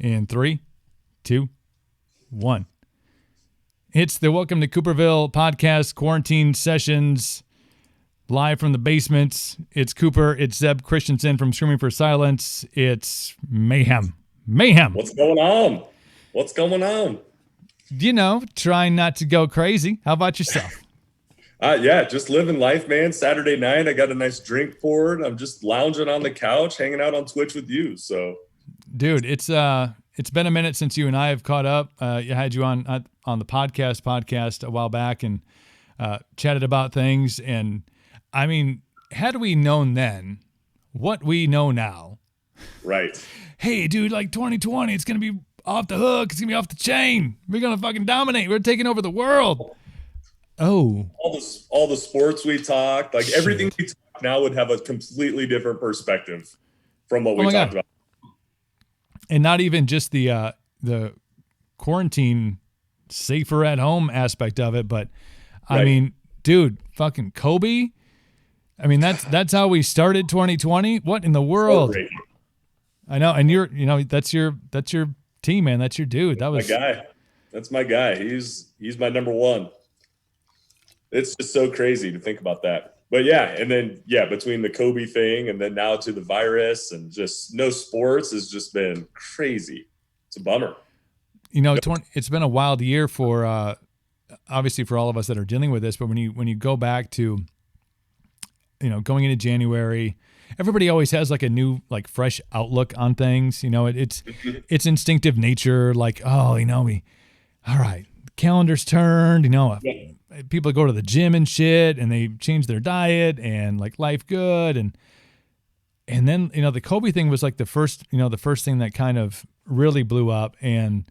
In 3, 2, 1. It's the Welcome to Cooperville podcast, quarantine sessions, live from the basement. It's Cooper. It's Zeb Christensen from Screaming for Silence. It's mayhem. Mayhem. What's going on? What's going on? You know, trying not to go crazy. How about yourself? Yeah, just living life, man. Saturday night, I got a nice drink poured. I'm just lounging on the couch, hanging out on Twitch with you. So, dude, it's been a minute since you and I have caught up. I had you on the podcast a while back and chatted about things. And I mean, had we known then what we know now, right? Hey, dude, like 2020, it's gonna be off the hook. It's gonna be off the chain. We're gonna fucking dominate. We're taking over the world. Oh, all the sports we talked, like everything we talk now would have a completely different perspective from what we talked about. And not even just the quarantine safer at home aspect of it, but I mean, dude, fucking Kobe. I mean, that's how we started 2020. What in the world? So I know, and that's your team, man. That's your dude. That was my guy. That's my guy. He's my number one. It's just so crazy to think about that. But yeah, and then between the Kobe thing and then now to the virus and just no sports has just been crazy. It's a bummer. You know, it's been a wild year for obviously for all of us that are dealing with this. But when you go back to, going into January, everybody always has like a new, like fresh outlook on things. You know, it's instinctive nature. Like, all right, calendar's turned. People go to the gym and shit, and they change their diet and like life good, and then the Kobe thing was like the first thing that kind of really blew up, and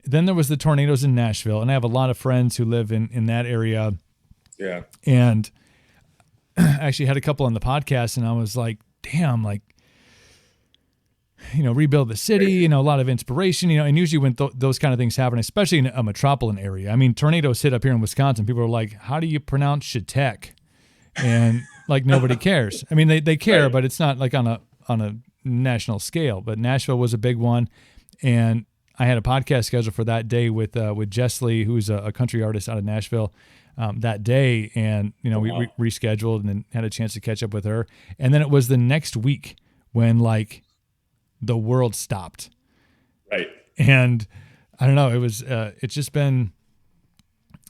then there was the tornadoes in Nashville, and I have a lot of friends who live in that area, and I actually had a couple on the podcast, and I was like, damn, like, rebuild the city, a lot of inspiration, and usually when those kind of things happen, especially in a metropolitan area, I mean, tornadoes hit up here in Wisconsin. People are like, how do you pronounce Chautauqua? And like, nobody cares. I mean, they care, but it's not like on a national scale, but Nashville was a big one. And I had a podcast scheduled for that day with Jess Lee, who's a country artist out of Nashville, that day. And, we rescheduled and then had a chance to catch up with her. And then it was the next week when like, the world stopped. Right. And I don't know, it was, it's been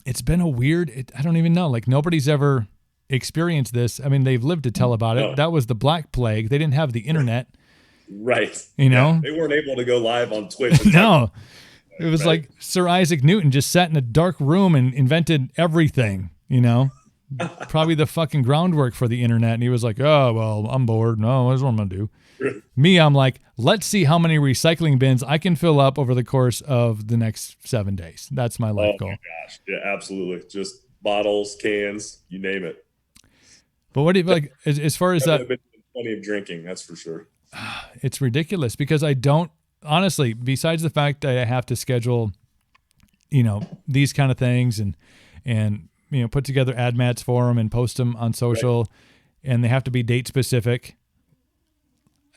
a weird, I don't even know, like nobody's ever experienced this. I mean, they've lived to tell about it. That was the Black Plague. They didn't have the internet. Right. They weren't able to go live on Twitch. No, it was like Sir Isaac Newton just sat in a dark room and invented everything, probably the fucking groundwork for the internet. And he was like, oh, well, I'm bored. No, that's what I'm going to do. Me, I'm like, let's see how many recycling bins I can fill up over the course of the next 7 days. That's my life goal. Oh my gosh. Yeah, absolutely. Just bottles, cans, you name it. But what do you like as far as that? Plenty of drinking, that's for sure. It's ridiculous because I don't, honestly, besides the fact that I have to schedule, these kind of things and put together ad mats for them and post them on social, and they have to be date specific.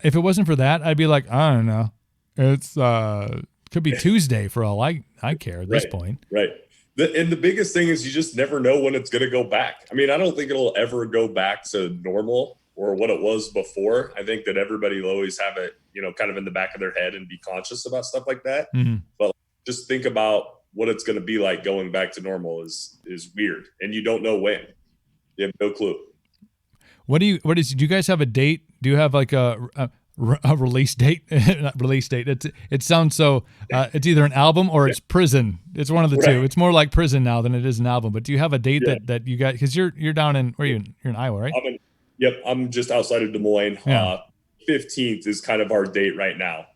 If it wasn't for that, I'd be like, I don't know. It's could be Tuesday for all I care at this point. Right. And the biggest thing is you just never know when it's going to go back. I mean, I don't think it'll ever go back to normal or what it was before. I think that everybody will always have it, kind of in the back of their head and be conscious about stuff like that. Mm-hmm. But just think about what it's going to be like going back to normal is weird. And you don't know when. You have no clue. Do you guys have a date? Do you have like a release date? Not release date. It sounds so, it's either an album or it's prison. It's one of the two. It's more like prison now than it is an album. But do you have a date that you got? Because you're down in, where are you? You're in Iowa, right? I'm just outside of Des Moines. 15th is kind of our date right now.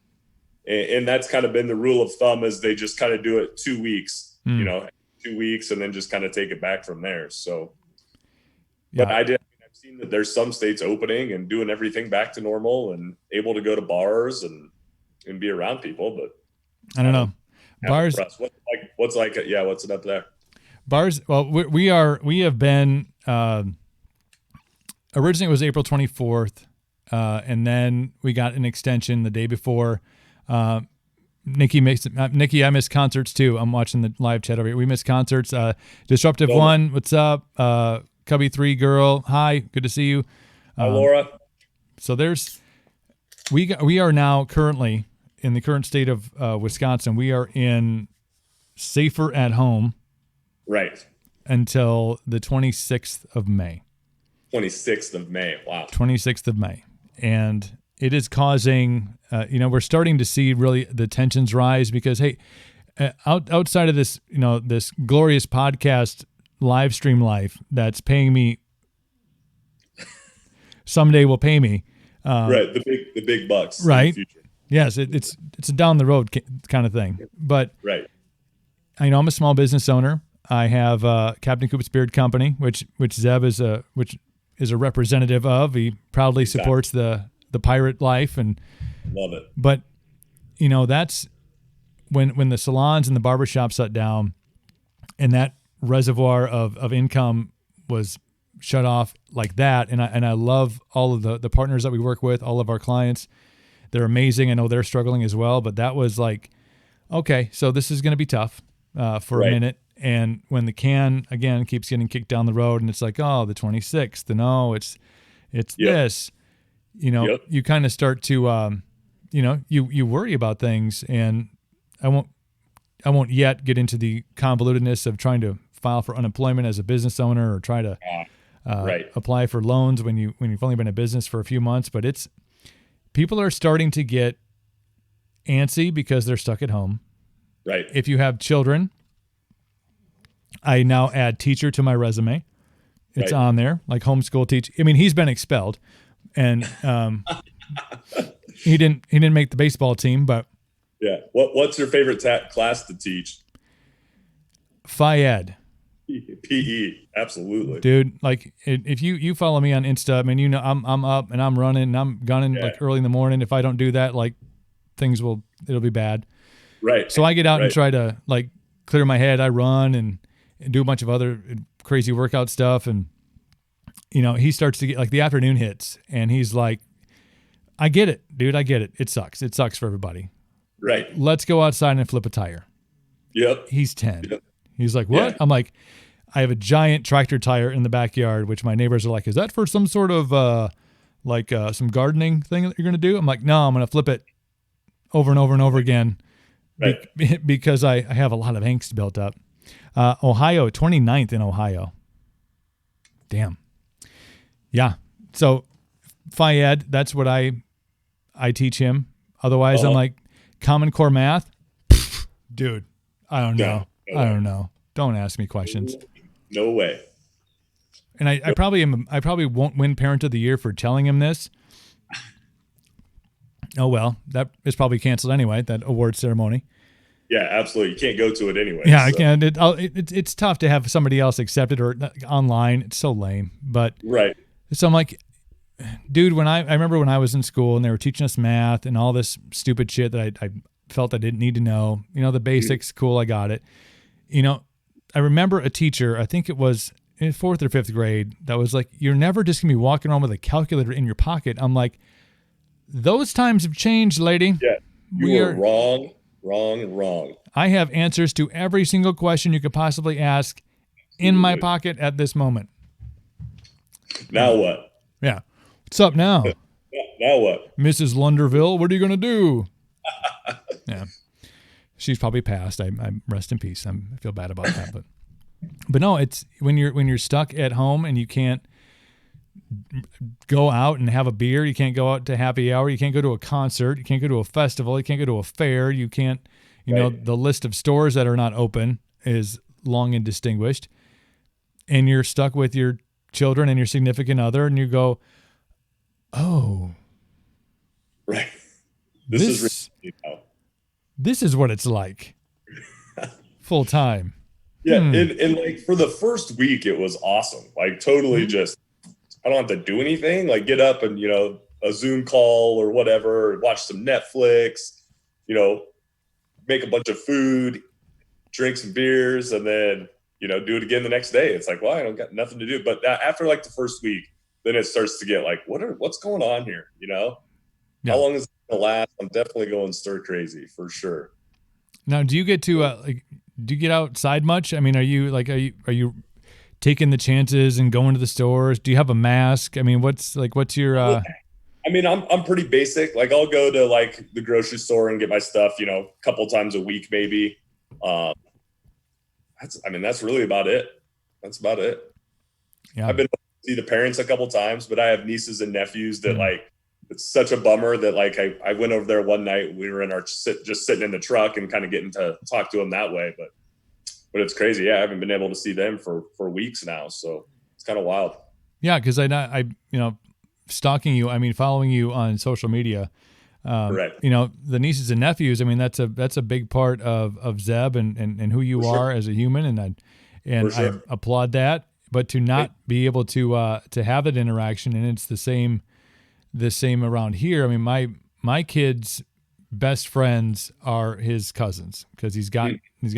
And that's kind of been the rule of thumb is they just kind of do it 2 weeks, 2 weeks and then just kind of take it back from there. So, but I've seen that there's some states opening and doing everything back to normal and able to go to bars and be around people. But I don't know. Bars. What's it up there? Bars. Well, we have been, originally it was April 24th. And then we got an extension the day before. Nikki, I miss concerts too. I'm watching the live chat over here. We miss concerts. Disruptive One, what's up? Cubby 3 girl, hi, good to see you. Hi, Laura. So we are now currently in the current state of Wisconsin. We are in safer at home, right, until the 26th of May. 26th of May. Wow. 26th of May, and it is causing. We're starting to see really the tensions rise because hey, outside of this, this glorious podcast live stream life that's paying me someday will pay me. Right, the big bucks. Right. In the future. Yes, it's a down the road kind of thing. But right. I'm a small business owner. I have Captain Coop's Beard Company, which Zeb is a representative of. He proudly supports the pirate life and love it. But that's when the salons and the barbershops shut down, and that reservoir of income was shut off like that. And I love all of the partners that we work with, all of our clients. They're amazing. I know they're struggling as well, but that was like, okay, so this is going to be tough for a minute. And when the can again keeps getting kicked down the road and it's like, oh, the 26th, and oh, it's this, you kind of start to, you worry about things. And I won't yet get into the convolutedness of trying to file for unemployment as a business owner or try to apply for loans when you've only been in business for a few months. But people are starting to get antsy because they're stuck at home. Right. If you have children, I now add teacher to my resume. It's on there, like homeschool teach. I mean, he's been expelled, and he didn't make the baseball team, but yeah. What's your favorite class to teach? Phy-Ed. PE, absolutely, dude. Like if you follow me on Insta, I mean, I'm up and I'm running and I'm gunning like early in the morning. If I don't do that, like it'll be bad. Right. So I get out and try to like clear my head. I run and do a bunch of other crazy workout stuff, and he starts to get like the afternoon hits, and he's like, "I get it, dude. I get it. It sucks. It sucks for everybody. Right. Let's go outside and flip a tire." Yep. He's 10. Yep. He's like, "What?" Yeah. I'm like, "I have a giant tractor tire in the backyard," which my neighbors are like, "Is that for some sort of some gardening thing that you're going to do?" I'm like, "No, I'm going to flip it over and over and over again." Right. Because I have a lot of angst built up. Ohio, 29th in Ohio. Damn. Yeah. So Phy-Ed, that's what I teach him. Otherwise, I'm like, Common Core math? Dude, I don't know. No I don't know. Don't ask me questions. No way. And I probably won't win Parent of the Year for telling him this. Oh, well, that is probably canceled anyway, that award ceremony. Yeah, absolutely. You can't go to it anyway. Yeah, so. I can't. It's tough to have somebody else accept it or online. It's so lame. But right. So I'm like, dude, I remember when I was in school and they were teaching us math and all this stupid shit that I felt I didn't need to know. The basics, cool, I got it. I remember a teacher, I think it was in 4th or 5th grade, that was like, "You're never just going to be walking around with a calculator in your pocket." I'm like, those times have changed, lady. Yeah, you are wrong. I have answers to every single question you could possibly ask in my pocket at this moment. Now what? Yeah. What's up now? Now what? Mrs. Lunderville, what are you going to do? Yeah. She's probably passed. I rest in peace. I feel bad about that, but no, it's when you're stuck at home and you can't go out and have a beer, you can't go out to happy hour, you can't go to a concert, you can't go to a festival, you can't go to a fair, you can't, the list of stores that are not open is long and distinguished, and you're stuck with your children and your significant other, and you go, oh, right, this is what it's like full time. Yeah. And like for the first week, it was awesome. Like totally just, I don't have to do anything, like get up and, a Zoom call or whatever, watch some Netflix, make a bunch of food, drink some beers, and then, do it again the next day. It's like, well, I don't got nothing to do. But after like the first week, then it starts to get like, what's going on here? Yeah. How long is it last. I'm definitely going stir crazy for sure. Now, do you get to do you get outside much? I mean, are you taking the chances and going to the stores? Do you have a mask? I mean, what's your I mean, I'm pretty basic. Like I'll go to like the grocery store and get my stuff, a couple times a week, maybe. Um, that's really about it. That's about it. yeah. I've been to see the parents a couple times, but I have nieces and nephews that like, it's such a bummer that like, I went over there one night, we were in our just sitting in the truck and kind of getting to talk to them that way. But it's crazy. Yeah. I haven't been able to see them for weeks now. So it's kind of wild. Yeah. Cause I stalking you, I mean, following you on social media, Correct. the nieces and nephews, I mean, that's a big part of Zeb and who you For are sure. as a human. And For sure. I applaud that, but to not be able to have that interaction, and it's the same around here. I mean, my kid's best friends are his cousins because he's got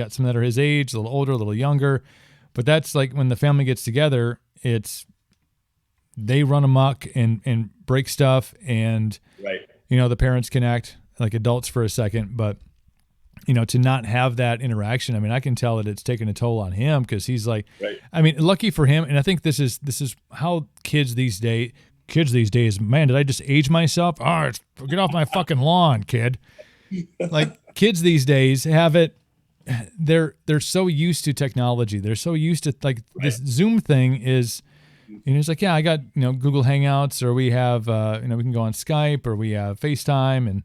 some that are his age, a little older, a little younger, but that's like when the family gets together, they run amok and break stuff, and Right. the parents can act like adults for a second, but to not have that interaction, I mean, I can tell that it's taken a toll on him because he's like, Right. I mean, lucky for him, and I think this is how kids these days, man, did I just age myself? Oh, get off my fucking lawn, kid. Like kids these days have it. They're so used to technology. They're so used to like this Zoom thing is. It's like, yeah, I got, Google Hangouts, or we have, we can go on Skype, or we have FaceTime. And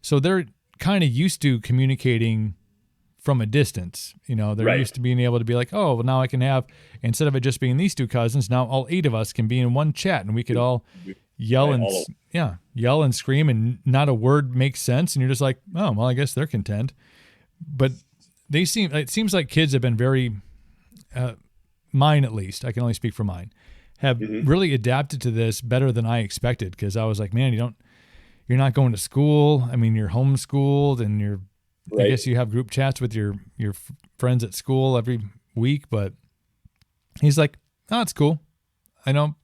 so they're kind of used to communicating from a distance. They're used to being able to be like, oh, well, now I can have, instead of it just being these two cousins, now all 8 of us can be in one chat and we could all yell and scream and not a word makes sense. And you're just like, oh, well, I guess they're content. But it seems like kids have been very, mine at least, I can only speak for mine, have really adapted to this better than I expected. Because I was like, man, you're not going to school. I mean, you're homeschooled, and I guess you have group chats with your friends at school every week. But he's like, oh, it's cool. I know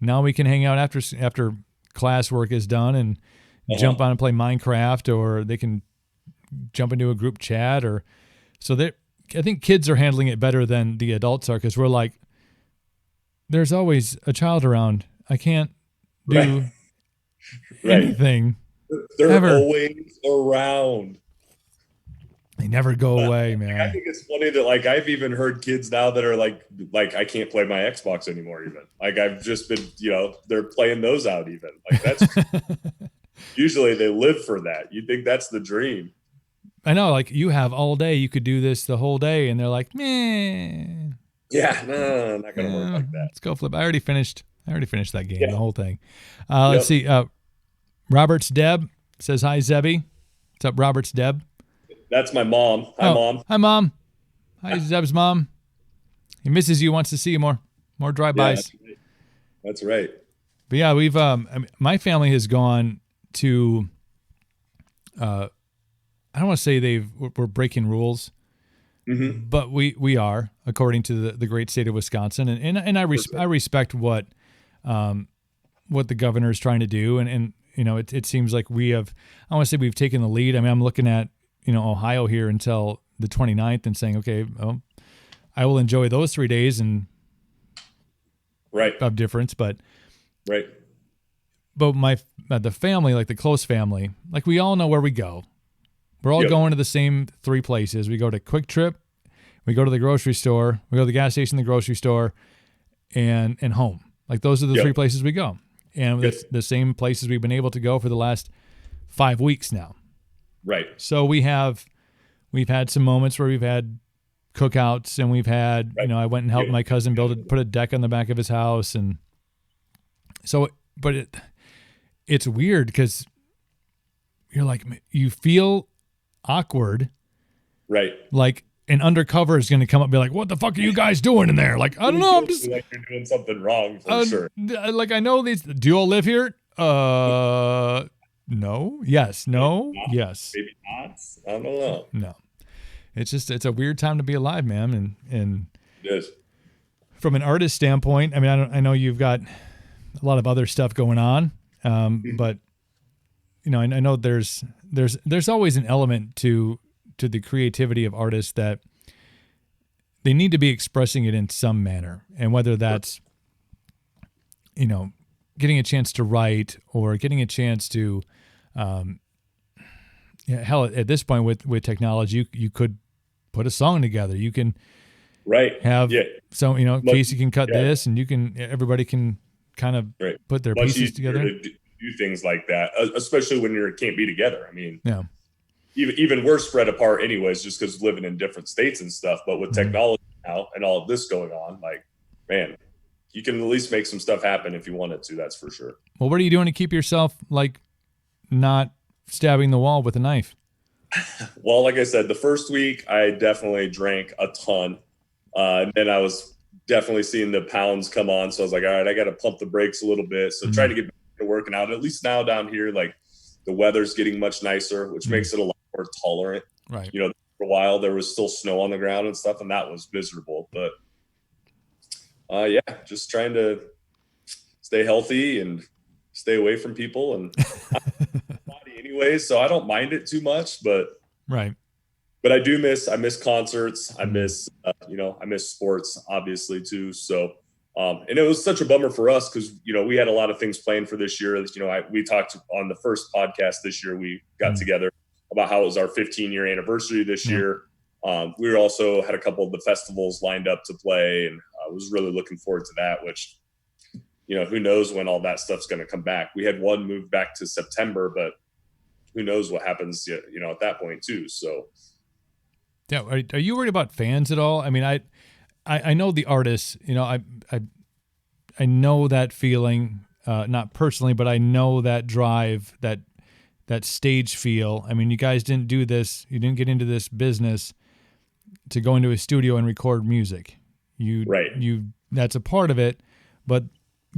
now we can hang out after class work is done and jump on and play Minecraft, or they can jump into a group chat, or so I think kids are handling it better than the adults are, because we're like, there's always a child around. I can't do anything. They're ever. always around. They never go away, man. I think it's funny that like I've even heard kids now that are like I can't play my Xbox anymore. Even like I've just been, they're playing those out. Even like that's usually they live for that. You think that's the dream. I know, like you have all day. You could do this the whole day, and they're like, man. Yeah, no, not gonna work like that. Let's go flip. I already finished that game, the whole thing. Let's see. Robert's Deb says hi, Zebby. What's up, Robert's Deb? That's my mom. Hi, Mom. Hi, Mom. Hi, Zeb's mom. He misses you. Wants to see you more. More drive-bys. Yeah, that's right. But yeah, we've my family has gone to. I don't want to say we're breaking rules. Mm-hmm. But we are, according to the great state of Wisconsin, and I respect what the governor is trying to do, and it seems like we have, I want to say we've taken the lead. I mean, I'm looking at Ohio here until the 29th and saying, okay, well, I will enjoy those 3 days and of difference, but the family, like the close family, like we all know where we go. We're all going to the same 3 places. We go to Quick Trip, we go to the grocery store, we go to the gas station, the grocery store, and home. Like those are the 3 places we go. And it's the same places we've been able to go for the last 5 weeks now. Right. So we've had some moments where we've had cookouts, and we've had, I went and helped my cousin put a deck on the back of his house. And so, but it's weird because you're like, you feel awkward, right? Like an undercover is going to come up and be like, what the fuck are you guys doing in there? Like, I don't know, I'm just like you're doing something wrong for sure. Like, I know these, do you all live here? No, yes, no, yes, maybe not. I don't know. No, it's a weird time to be alive, man. And it is. From an artist standpoint, I mean, I know you've got a lot of other stuff going on, but I know there's always an element to the creativity of artists that they need to be expressing it in some manner, and whether that's getting a chance to write or getting a chance to hell, at this point with technology, you could put a song together. You can have so Casey can cut this, and everybody can kind of put their pieces together. To do things like that, especially when you can't be together. I mean, yeah. Even we're spread apart anyways, just because living in different states and stuff. But with technology now and all of this going on, like, man, you can at least make some stuff happen if you wanted to. That's for sure. Well, what are you doing to keep yourself not stabbing the wall with a knife? Well, like I said, the first week I definitely drank a ton. And then I was definitely seeing the pounds come on. So I was like, all right, I got to pump the brakes a little bit. So try to get back to working out. At least now down here, like the weather's getting much nicer, which makes it a lot more tolerant. Right. For a while there was still snow on the ground and stuff, and that was miserable. But just trying to stay healthy and stay away from people and body anyways. So I don't mind it too much, but right. But I miss concerts. I miss, I miss sports obviously too. So, and it was such a bummer for us because, we had a lot of things planned for this year. We talked on the first podcast this year, we got together about how it was our 15-year anniversary this year. We also had a couple of the festivals lined up to play, and I was really looking forward to that, which, who knows when all that stuff's going to come back. We had one moved back to September, but who knows what happens, at that point too. So, yeah. Are you worried about fans at all? I mean, I know the artists, I know that feeling, not personally, but I know that drive, that stage feel. I mean, you guys didn't do this. You didn't get into this business to go into a studio and record music. That's a part of it, but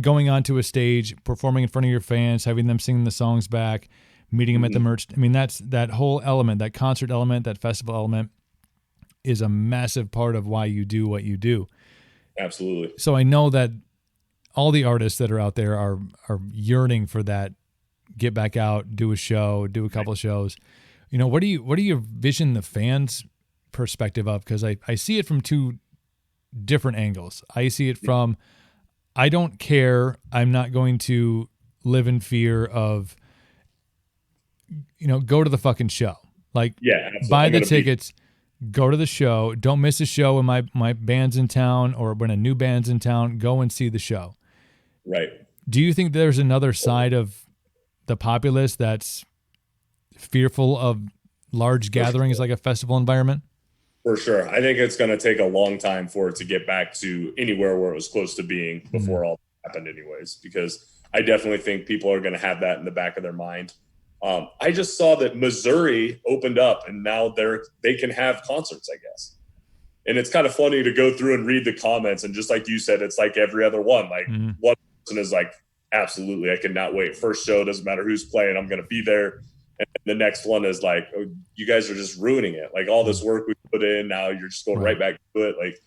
going onto a stage, performing in front of your fans, having them sing the songs back, meeting them at the merch. I mean, that's that whole element, that concert element, that festival element is a massive part of why you do what you do. Absolutely. So I know that all the artists that are out there are yearning for that. Get back out, do a show, do a couple of shows. What do you vision the fans' perspective of? Because I see it from two different angles. I see it from, I don't care. I'm not going to live in fear of, go to the fucking show. Like, buy the tickets, go to the show. Don't miss a show when my band's in town or when a new band's in town. Go and see the show. Right. Do you think there's another side of the populace that's fearful of large gatherings like a festival environment? For sure. I think it's going to take a long time for it to get back to anywhere where it was close to being before all that happened anyways, because I definitely think people are going to have that in the back of their mind. I just saw that Missouri opened up and now they can have concerts, I guess. And it's kind of funny to go through and read the comments. And just like you said, it's like every other one. Like one person is like, absolutely, I cannot wait. First show, doesn't matter who's playing, I'm going to be there. And the next one is like, oh, you guys are just ruining it. Like all this work we put in, now you're just going right back to it. Like,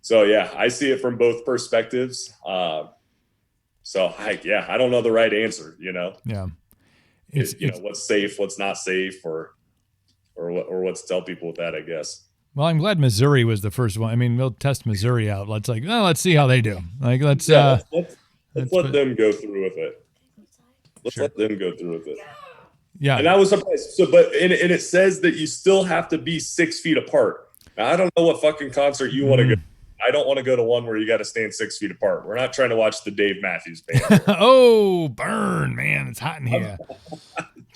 so yeah, I see it from both perspectives. I don't know the right answer, Yeah. It's what's safe, what's not safe, or what to tell people with that, I guess. Well, I'm glad Missouri was the first one. I mean, we'll test Missouri out. Let's let's see how they do. Like, let's let them go through with it. Let them go through with it. Yeah. And I was surprised. So, but it says that you still have to be 6 feet apart. Now, I don't know what fucking concert you want to go. I don't want to go to one where you got to stand 6 feet apart. We're not trying to watch the Dave Matthews Band. Oh, burn, man! It's hot in here.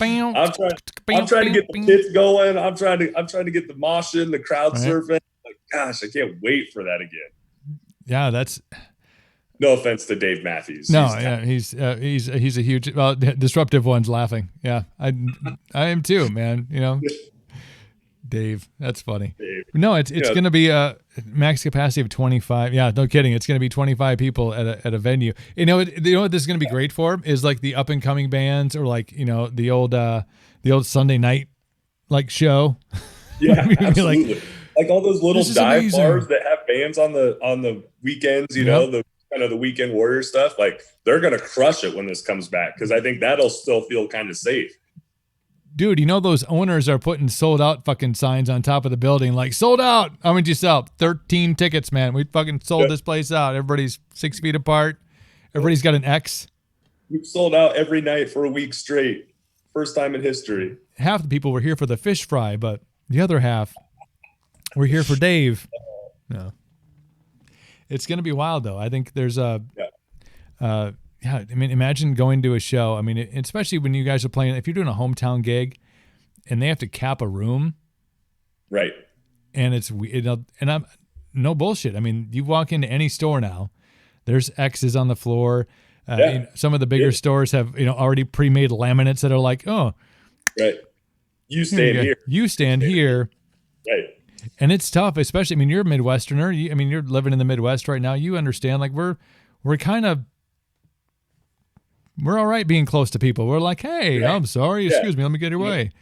I'm trying to get the pits going. I'm trying to get the moshing, the crowd surfing. Like, gosh, I can't wait for that again. Yeah, that's. No offense to Dave Matthews. No, he's a huge. Well, disruptive one's laughing. Yeah, I am too, man. Dave, that's funny. Dave. No, it's going to be a max capacity of 25. Yeah, no kidding. It's going to be 25 people at a venue. You know what this is going to be great for is like the up and coming bands or like the old Sunday night like show. Yeah, absolutely. Like all those little dive bars that have bands on the weekends. The kind of the weekend warrior stuff, like they're going to crush it when this comes back. Cause I think that'll still feel kind of safe. Dude, you know those owners are putting sold out fucking signs on top of the building, like sold out. How many did you sell? 13 tickets, man. We fucking sold this place out. Everybody's 6 feet apart. Everybody's got an X. We've sold out every night for a week straight. First time in history. Half the people were here for the fish fry, but the other half were here for Dave. No. It's going to be wild, though. I think there's I mean, imagine going to a show. I mean, especially when you guys are playing, if you're doing a hometown gig and they have to cap a room. Right. And and I'm no bullshit. I mean, you walk into any store now, there's X's on the floor. Some of the bigger stores have, already pre-made laminates that are like, oh, right. You stand here. You stand here. Right. And it's tough, especially, I mean, you're a Midwesterner. You're living in the Midwest right now. You understand, like we're all right being close to people. We're like, hey, right. I'm sorry. Excuse me. Let me get your way.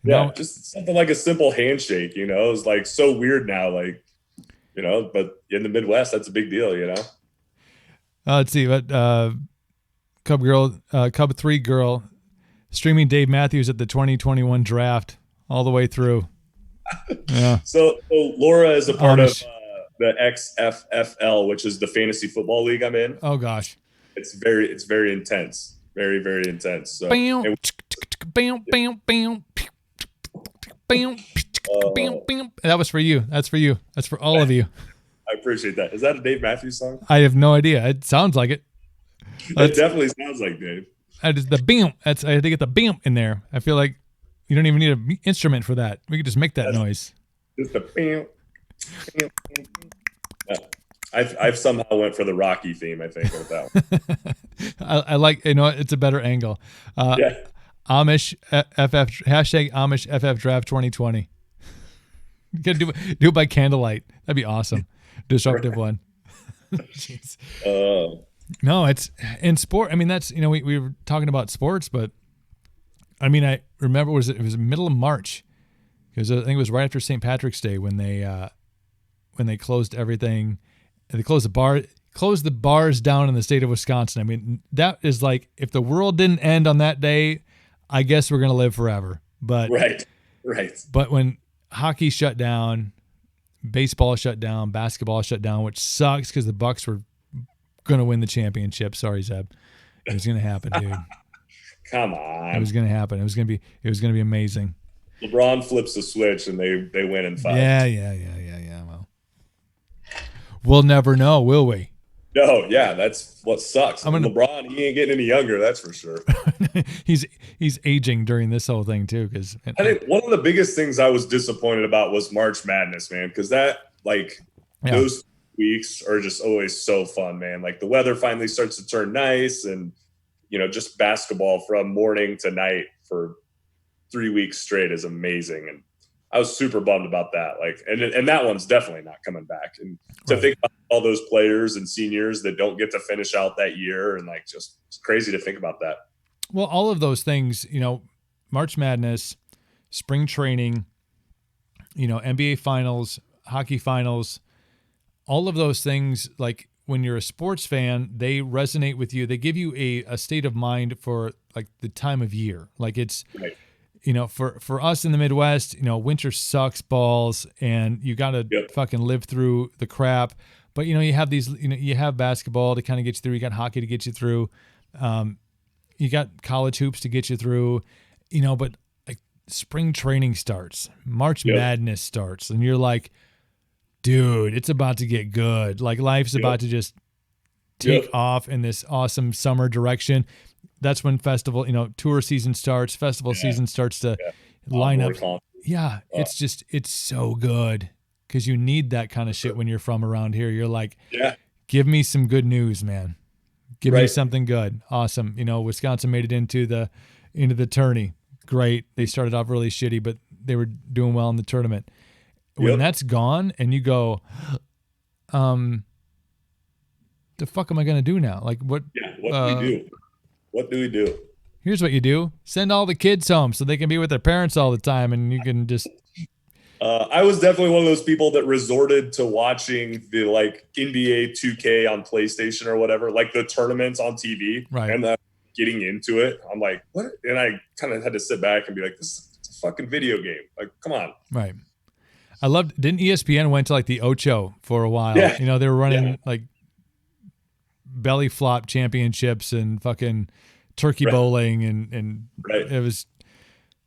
Just something like a simple handshake, it's like so weird now, like, but in the Midwest, that's a big deal, Let's see what Cub 3 girl streaming Dave Matthews at the 2021 draft all the way through. Yeah. So Laura is a part of the XFFL, which is the fantasy football league I'm in. Oh gosh. It's very intense. Very, very intense. So, bam, bam, bam, bam, bam, bam, bam. That was for you. That's for you. That's for all of you. I appreciate that. Is that a Dave Matthews song? I have no idea. It sounds like it. It definitely sounds like Dave. The bam. I had to get the bam in there. I feel like you don't even need an instrument for that. We could just make that noise. Just a bam. I've somehow went for the Rocky theme, I think, with that one. I like, it's a better angle. Amish FF, hashtag Amish FF draft 2020. You gotta do it by candlelight. That'd be awesome. Disruptive one. Jeez. No, it's in sport. I mean, that's, we were talking about sports, but I mean, I remember it was middle of March, because I think it was right after St. Patrick's Day when they closed everything. They closed the bars down in the state of Wisconsin. I mean, that is like, if the world didn't end on that day, I guess we're going to live forever. But right. But when hockey shut down, baseball shut down, basketball shut down, which sucks because the Bucks were going to win the championship. Sorry, Zeb. It was going to happen, dude. Come on. It was going to happen. It was going to be amazing. LeBron flips the switch and they win in 5. Yeah. Well, we'll never know, will we? No, yeah, that's what sucks. LeBron, he ain't getting any younger, that's for sure. he's aging during this whole thing too. Because I think one of the biggest things I was disappointed about was March Madness, man. Because those weeks are just always so fun, man. Like the weather finally starts to turn nice, and just basketball from morning to night for 3 weeks straight is amazing. And I was super bummed about that. Like, and that one's definitely not coming back. And to think about all those players and seniors that don't get to finish out that year, and just it's crazy to think about that. Well, all of those things, March Madness, spring training, NBA finals, hockey finals, all of those things, like when you're a sports fan, they resonate with you. They give you a state of mind for like the time of year. Like it's, right. For us in the Midwest, winter sucks balls, and you got to fucking live through the crap. But, you have these, you have basketball to kind of get you through. You got hockey to get you through. You got college hoops to get you through, but like spring training starts, March Madness starts, and you're like, dude, it's about to get good. Like life's about to just take off in this awesome summer direction. That's when tour season starts, festival season starts to line up. Yeah, it's so good because you need that kind of shit when you're from around here. You're like, give me some good news, man. Give me something good. Awesome. Wisconsin made it into the tourney. Great. They started off really shitty, but they were doing well in the tournament. When that's gone and you go, the fuck am I going to do now? Like what? Yeah, what do we do? What do we do? Here's what you do. Send all the kids home so they can be with their parents all the time, and you can just I was definitely one of those people that resorted to watching the like NBA 2K on PlayStation or whatever, like the tournaments on TV, Right. and getting into it. I'm like, what? And I kind of had to sit back and be like, this is a fucking video game. Like, come on. Right. I loved. Didn't ESPN went to like the Ocho for a while? Yeah. You know, they were running like belly flop championships and fucking turkey bowling and it was.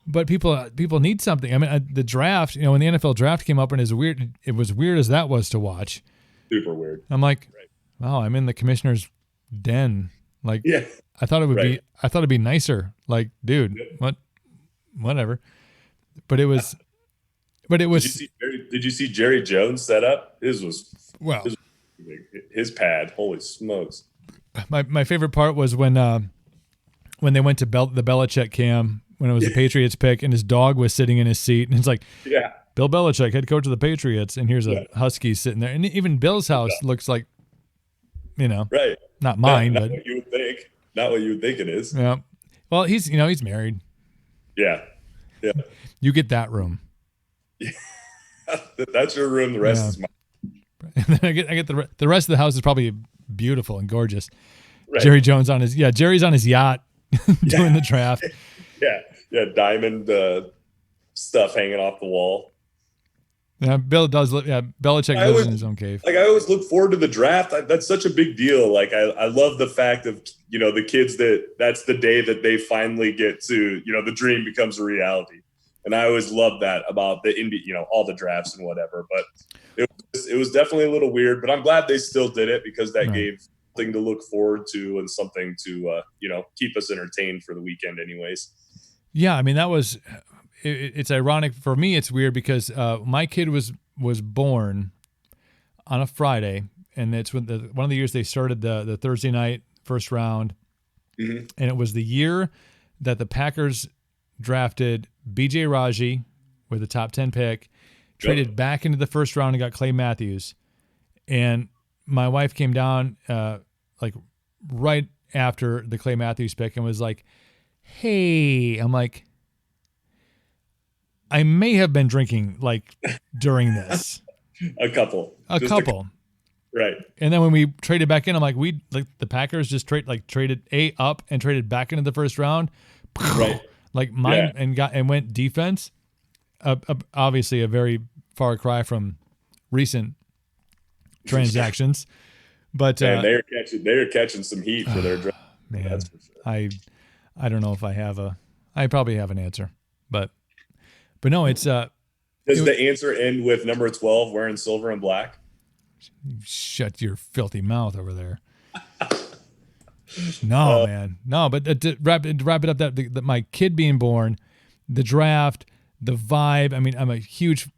But people need something. I mean, the draft. You know, when the NFL draft came up, and it was weird as that was to watch. Super weird. I'm like, wow, I'm in the commissioner's den. Like, yeah. I thought it would be. I thought it'd be nicer. Like, dude, whatever. But it was. But it was. Did you see Jerry Jones set up? His was well. His pad. Holy smokes! My favorite part was when they went to the Belichick cam when it was the Patriots pick, and his dog was sitting in his seat, and it's like, Bill Belichick, head coach of the Patriots, and here's a husky sitting there, and even Bill's house looks like, you know, not mine, not but what you would think. Not what you would think it is. Yeah. Well, he's married. Yeah. Yeah. You get that room. That's your room. The rest is mine. And then I get the rest of the house is probably beautiful and gorgeous. Jerry Jones Jerry's on his yacht doing the draft. Yeah, diamond stuff hanging off the wall. Yeah, Belichick lives in his own cave. Like I always look forward to the draft. That's such a big deal. Like I love the fact of the kids that's the day that they finally get to the dream becomes a reality. And I always love that about the NBA, all the drafts and whatever. But it was definitely a little weird. But I'm glad they still did it because that gave something to look forward to and something to keep us entertained for the weekend, anyways. Yeah, I mean that was. It's ironic for me. It's weird because my kid was born on a Friday, and it's one of the years they started the Thursday night first round, and it was the year that the Packers drafted B.J. Raji with the top 10 pick, traded back into the first round and got Clay Matthews, and my wife came down like right after the Clay Matthews pick and was like, "Hey," I'm like, I may have been drinking like during this. A couple. Right. And then when we traded back in, I'm like, the Packers just traded up and traded back into the first round. Right. Like mine and went defense. Obviously a very far cry from recent transactions. But man, they're catching some heat for their draft. Man, that's for sure. I don't know if I probably have an answer, but no, it's does the answer end with number 12 wearing silver and black? Shut your filthy mouth over there. No, man. No, but to wrap it up, that my kid being born, the draft, the vibe. I mean, I'm a huge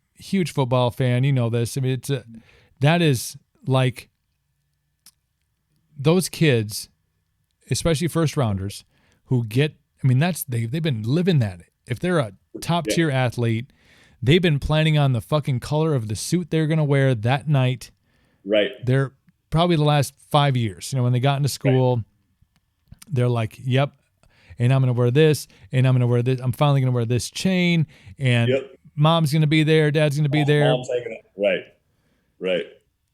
football fan. You know this. I mean, that is like those kids, especially first rounders, who get. I mean, they've been living that. If they're a top tier athlete, they've been planning on the fucking color of the suit they're going to wear that night. Right. They're probably the last 5 years. When they got into school, they're like, yep, and I'm going to wear this, and I'm going to wear this. I'm finally going to wear this chain, and mom's going to be there, dad's going to be there. Mom's taking it. Right.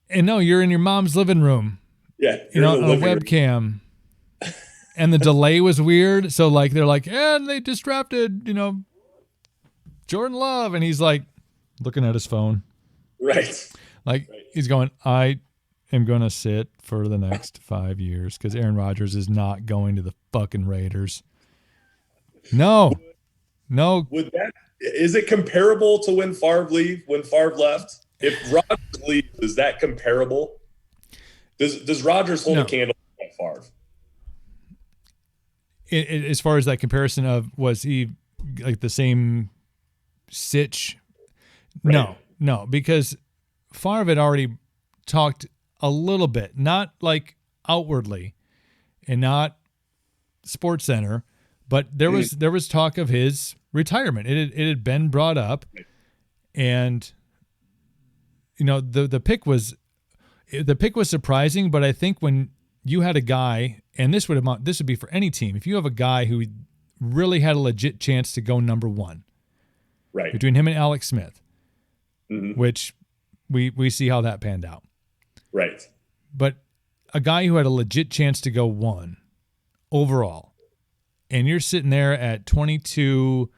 And no, you're in your mom's living room. Yeah. On a webcam. And the delay was weird. So they're like, and they just drafted, Jordan Love. And he's like looking at his phone. Right. He's going, I am going to sit for the next 5 years because Aaron Rodgers is not going to the fucking Raiders. No. Is it comparable to when Favre left? If Rodgers leaves, is that comparable? Does Rodgers hold a candle to Favre? As far as that comparison of, was he like the same sitch? Right. No, because Favre had already talked a little bit, not like outwardly and not Sports Center, but there was talk of his retirement. It had been brought up, and the pick was surprising, but I think when you had a guy, and this would be for any team, if you have a guy who really had a legit chance to go number one, right, between him and Alex Smith, which we see how that panned out. Right. But a guy who had a legit chance to go 1 overall, and you're sitting there at 22,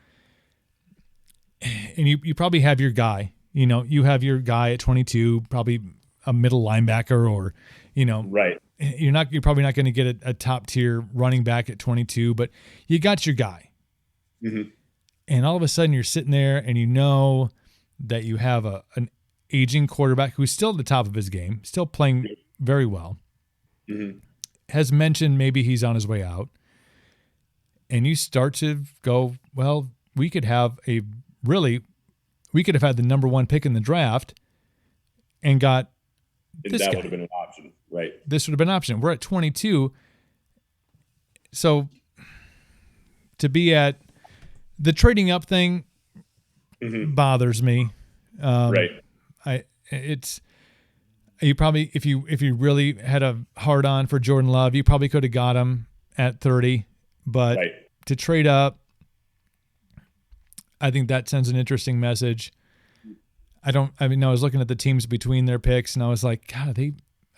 and you probably have your guy. You have your guy at 22, probably a middle linebacker, or right. You're probably not going to get a top tier running back at 22, but you got your guy. And all of a sudden you're sitting there and you know that you have an aging quarterback who's still at the top of his game, still playing very well, has mentioned maybe he's on his way out. And you start to go, well, we could have had the number 1 pick in the draft and got this guy. That would have been an option, right? This would have been an option. We're at 22. So to be at the trading up thing bothers me. Right. You probably, if you really had a hard on for Jordan Love, you probably could have got him at 30, but to trade up, I think that sends an interesting message. I was looking at the teams between their picks and I was like, God,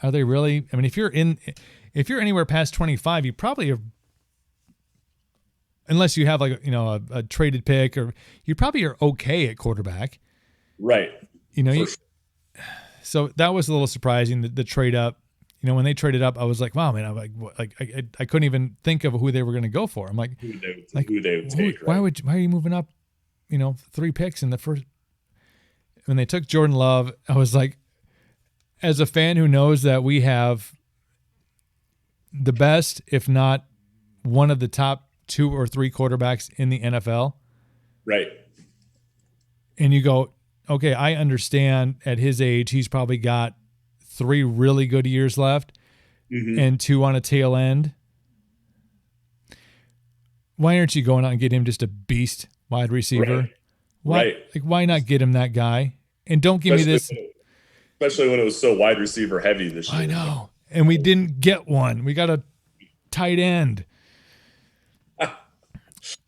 are they really? I mean, if you're anywhere past 25, you probably are, unless you have a traded pick, or you probably are okay at quarterback. Right. So that was a little surprising, the trade up. When they traded up, I was like, wow, man, I couldn't even think of who they were going to go for. I'm like, who they would take. Why are you moving up, 3 picks in the first? When they took Jordan Love, I was like, as a fan who knows that we have the best, if not one of the top 2 or 3 quarterbacks in the NFL. Right. And you go, okay, I understand at his age, he's probably got 3 really good years left and 2 on a tail end. Why aren't you going out and get him just a beast wide receiver? Right. Why, why not get him that guy? And don't give me this. Especially when it was so wide receiver heavy this year. I know. And we didn't get one. We got a tight end.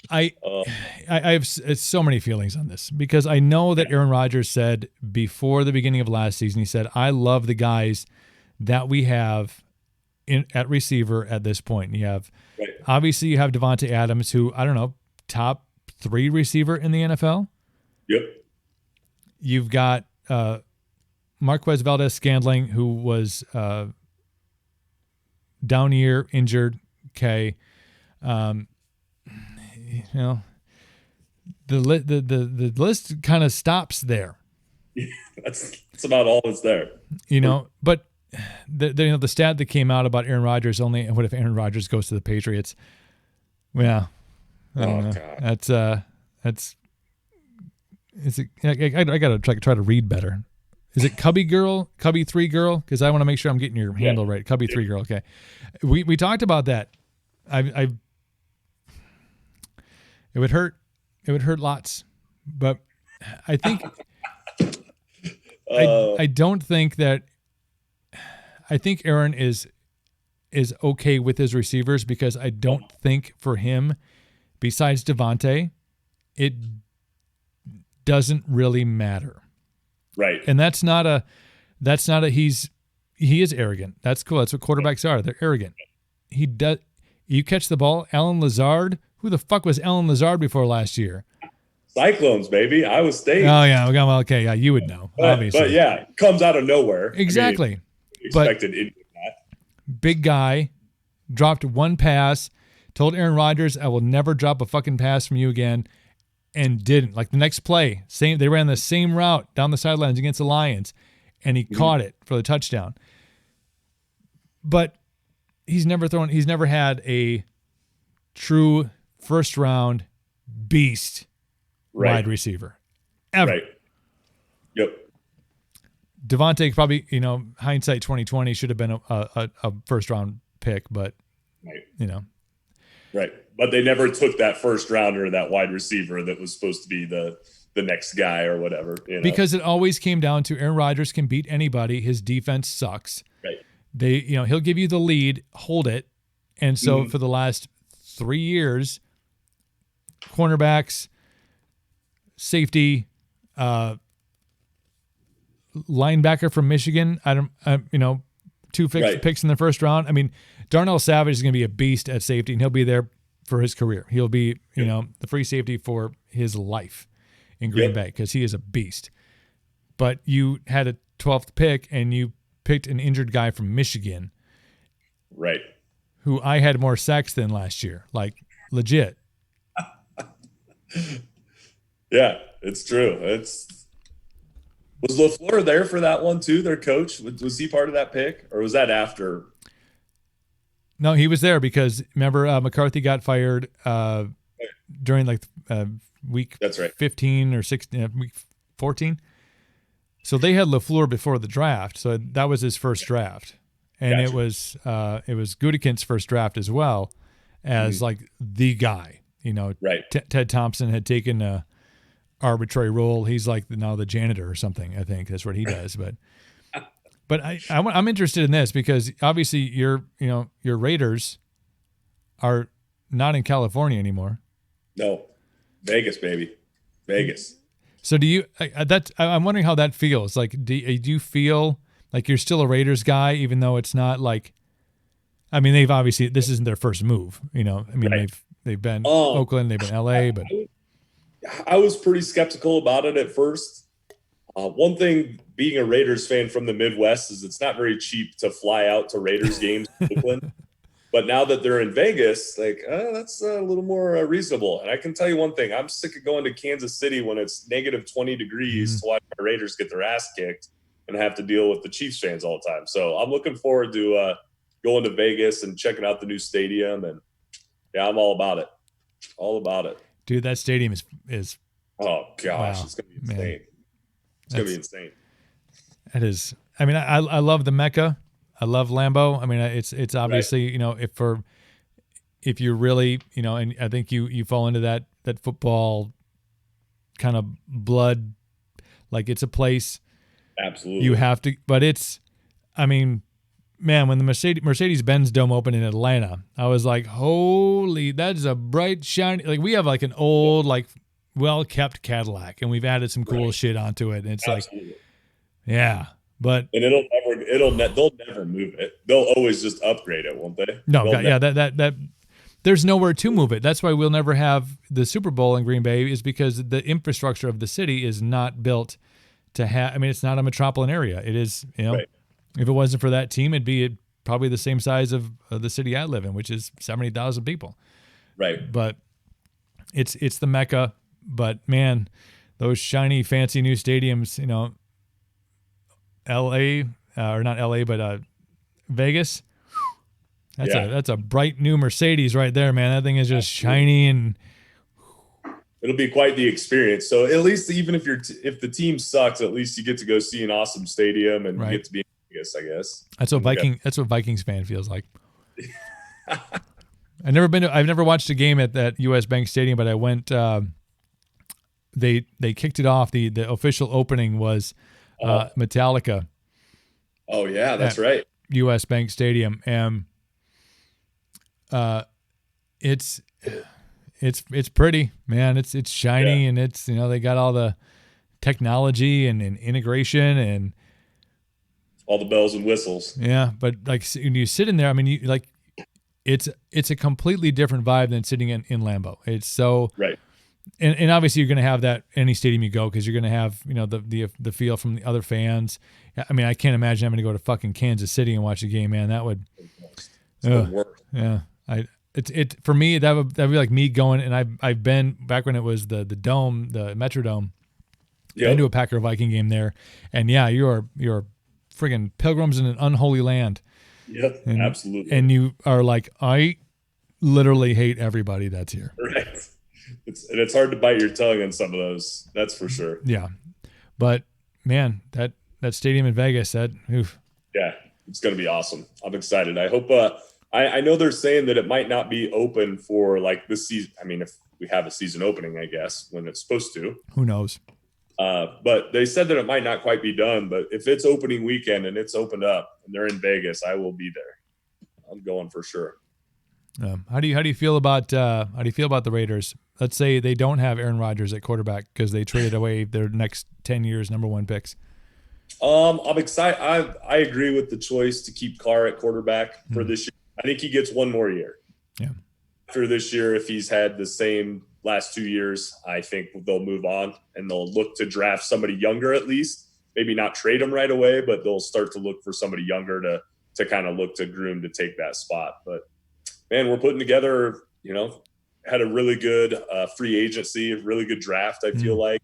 I have so many feelings on this because I know that Aaron Rodgers said before the beginning of last season, he said, I love the guys that we have at receiver at this point. And you have, obviously you have Devontae Adams, who, I don't know, top 3 receiver in the NFL. Yep. You've got Marquez Valdez-Scantling, who was down year, injured. Okay. The list kind of stops there. That's about all that's there. But the stat that came out about Aaron Rodgers, only what if Aaron Rodgers goes to the Patriots? Yeah. I don't know. God. That's is it? I gotta try to read better. Is it Cubby 3 girl? Because I want to make sure I'm getting your handle right. Cubby 3 girl. Okay. We talked about that. It would hurt. It would hurt lots. But I think I don't think that. I think Aaron is okay with his receivers because I don't think for him, besides Devontae, it doesn't really matter. Right. And that's not a he is arrogant. That's cool. That's what quarterbacks are. They're arrogant. You catch the ball, Alan Lazard. Who the fuck was Alan Lazard before last year? Cyclones, baby. Iowa State. Oh yeah. Well, okay. Yeah, you would know. Obviously. But yeah, comes out of nowhere. Exactly. Expected that. Big guy, dropped 1 pass, told Aaron Rodgers, I will never drop a fucking pass from you again, and didn't. Like the next play, they ran the same route down the sidelines against the Lions, and he caught it for the touchdown. But he's never had a true first round beast wide receiver. Ever. Right. Yep. Devontae probably, hindsight 2020 should have been a first round pick, but Right. But they never took that first rounder, that wide receiver that was supposed to be the next guy or whatever. Because it always came down to Aaron Rodgers can beat anybody. His defense sucks. Right. He'll give you the lead, hold it. And so for the last 3 years, cornerbacks, safety, linebacker from Michigan. Two picks in the first round. I mean, Darnell Savage is going to be a beast at safety, and he'll be there for his career. He'll be, the free safety for his life in Green Bay because he is a beast. But you had a 12th pick, and you picked an injured guy from Michigan. Right. Who I had more sacks than last year. Like, legit. Yeah, it's true. Was LaFleur there for that one too? Their coach, was he part of that pick, or was that after? No, he was there because remember McCarthy got fired during week That's right. 15 or 16, week 14. So they had LaFleur before the draft, so that was his first draft, and it was Gutekunst's first draft as well, as like the guy. Right. Ted Thompson had taken a arbitrary role. He's like now the janitor or something. I think that's what he does. But I'm interested in this because obviously your Raiders are not in California anymore. No, Vegas, baby, Vegas. So do you? I'm wondering how that feels. Like, do you feel like you're still a Raiders guy, even though it's not like? I mean, they've obviously this isn't their first move. Right. They've been Oakland, they've been LA, but I was pretty skeptical about it at first. One thing, being a Raiders fan from the Midwest, is it's not very cheap to fly out to Raiders games in Oakland. But now that they're in Vegas, that's a little more reasonable. And I can tell you one thing: I'm sick of going to Kansas City when it's negative 20 degrees to watch my Raiders get their ass kicked and have to deal with the Chiefs fans all the time. So I'm looking forward to going to Vegas and checking out the new stadium. And yeah, I'm all about it. All about it. Dude, that stadium is oh gosh, wow, it's gonna be insane. Man. It's gonna be insane. It is. I mean, I love the Mecca. I love Lambeau. I mean, it's obviously, right. If you're really, and I think you fall into that football kind of blood, like it's a place. Absolutely. You have to, but I mean, man, when the Mercedes-Benz Dome opened in Atlanta, I was like, holy, that is a bright, shiny, like we have like an old, like well-kept Cadillac, and we've added some cool shit onto it. And it's Absolutely. Like, yeah, but. And they'll never move it. They'll always just upgrade it, won't they? No, that there's nowhere to move it. That's why we'll never have the Super Bowl in Green Bay, is because the infrastructure of the city is not built to have, I mean, it's not a metropolitan area. It is, right. If it wasn't for that team, it'd be probably the same size of the city I live in, which is 70,000 people. Right. But it's the Mecca. But man, those shiny, fancy new stadiums, L.A. Or not L.A., but Vegas. That's a bright new Mercedes right there, man. That thing is just shiny and. It'll be quite the experience. So at least even if the team sucks, at least you get to go see an awesome stadium and get to be in Vegas, I guess. That's what Vikings fan feels like. I've never watched a game at that US Bank Stadium, but I went. They kicked it off. The official opening was Metallica. Oh yeah, that's right. US Bank Stadium, and it's pretty, man. It's shiny, and it's they got all the technology and integration and all the bells and whistles. Yeah, but like when you sit in there, I mean, it's a completely different vibe than sitting in Lambeau. It's so right. And obviously you're going to have that any stadium you go, because you're going to have the feel from the other fans. I mean, I can't imagine having to go to fucking Kansas City and watch a game, man. That would, yeah. It for me that'd be like me going, and I've been back when it was the Dome, the Metrodome. Yep. Been to a Packer Viking game there, and yeah, you're friggin' pilgrims in an unholy land. Yep, absolutely. And you are like, I literally hate everybody that's here. Right. It's hard to bite your tongue on some of those. That's for sure. Yeah, but man, that stadium in Vegas, yeah, it's going to be awesome. I'm excited. I hope. I know they're saying that it might not be open for like this season. I mean, if we have a season opening, I guess, when it's supposed to. Who knows? But they said that it might not quite be done. But if it's opening weekend and it's opened up and they're in Vegas, I will be there. I'm going for sure. How do you feel about the Raiders? Let's say they don't have Aaron Rodgers at quarterback because they traded away their next 10 years number one picks. I'm excited. I agree with the choice to keep Carr at quarterback for this year. I think he gets one more year. Yeah. After this year, if he's had the same last 2 years, I think they'll move on and they'll look to draft somebody younger at least. Maybe not trade him right away, but they'll start to look for somebody younger to kind of look to groom to take that spot. But man, we're putting together, had a really good free agency, a really good draft, I feel like.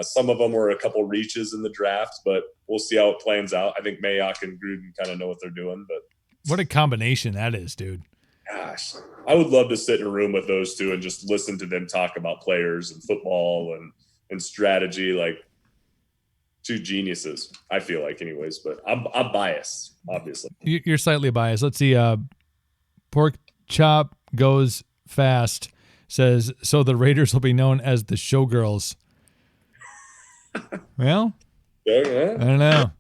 Some of them were a couple reaches in the draft, but we'll see how it plans out. I think Mayock and Gruden kind of know what they're doing. But what a combination that is, dude. Gosh, I would love to sit in a room with those two and just listen to them talk about players and football and strategy. Like, two geniuses, I feel like, anyways. But I'm biased, obviously. You're slightly biased. Let's see. Pork Chop Goes Fast says, so the Raiders will be known as the Showgirls. Well, I don't know.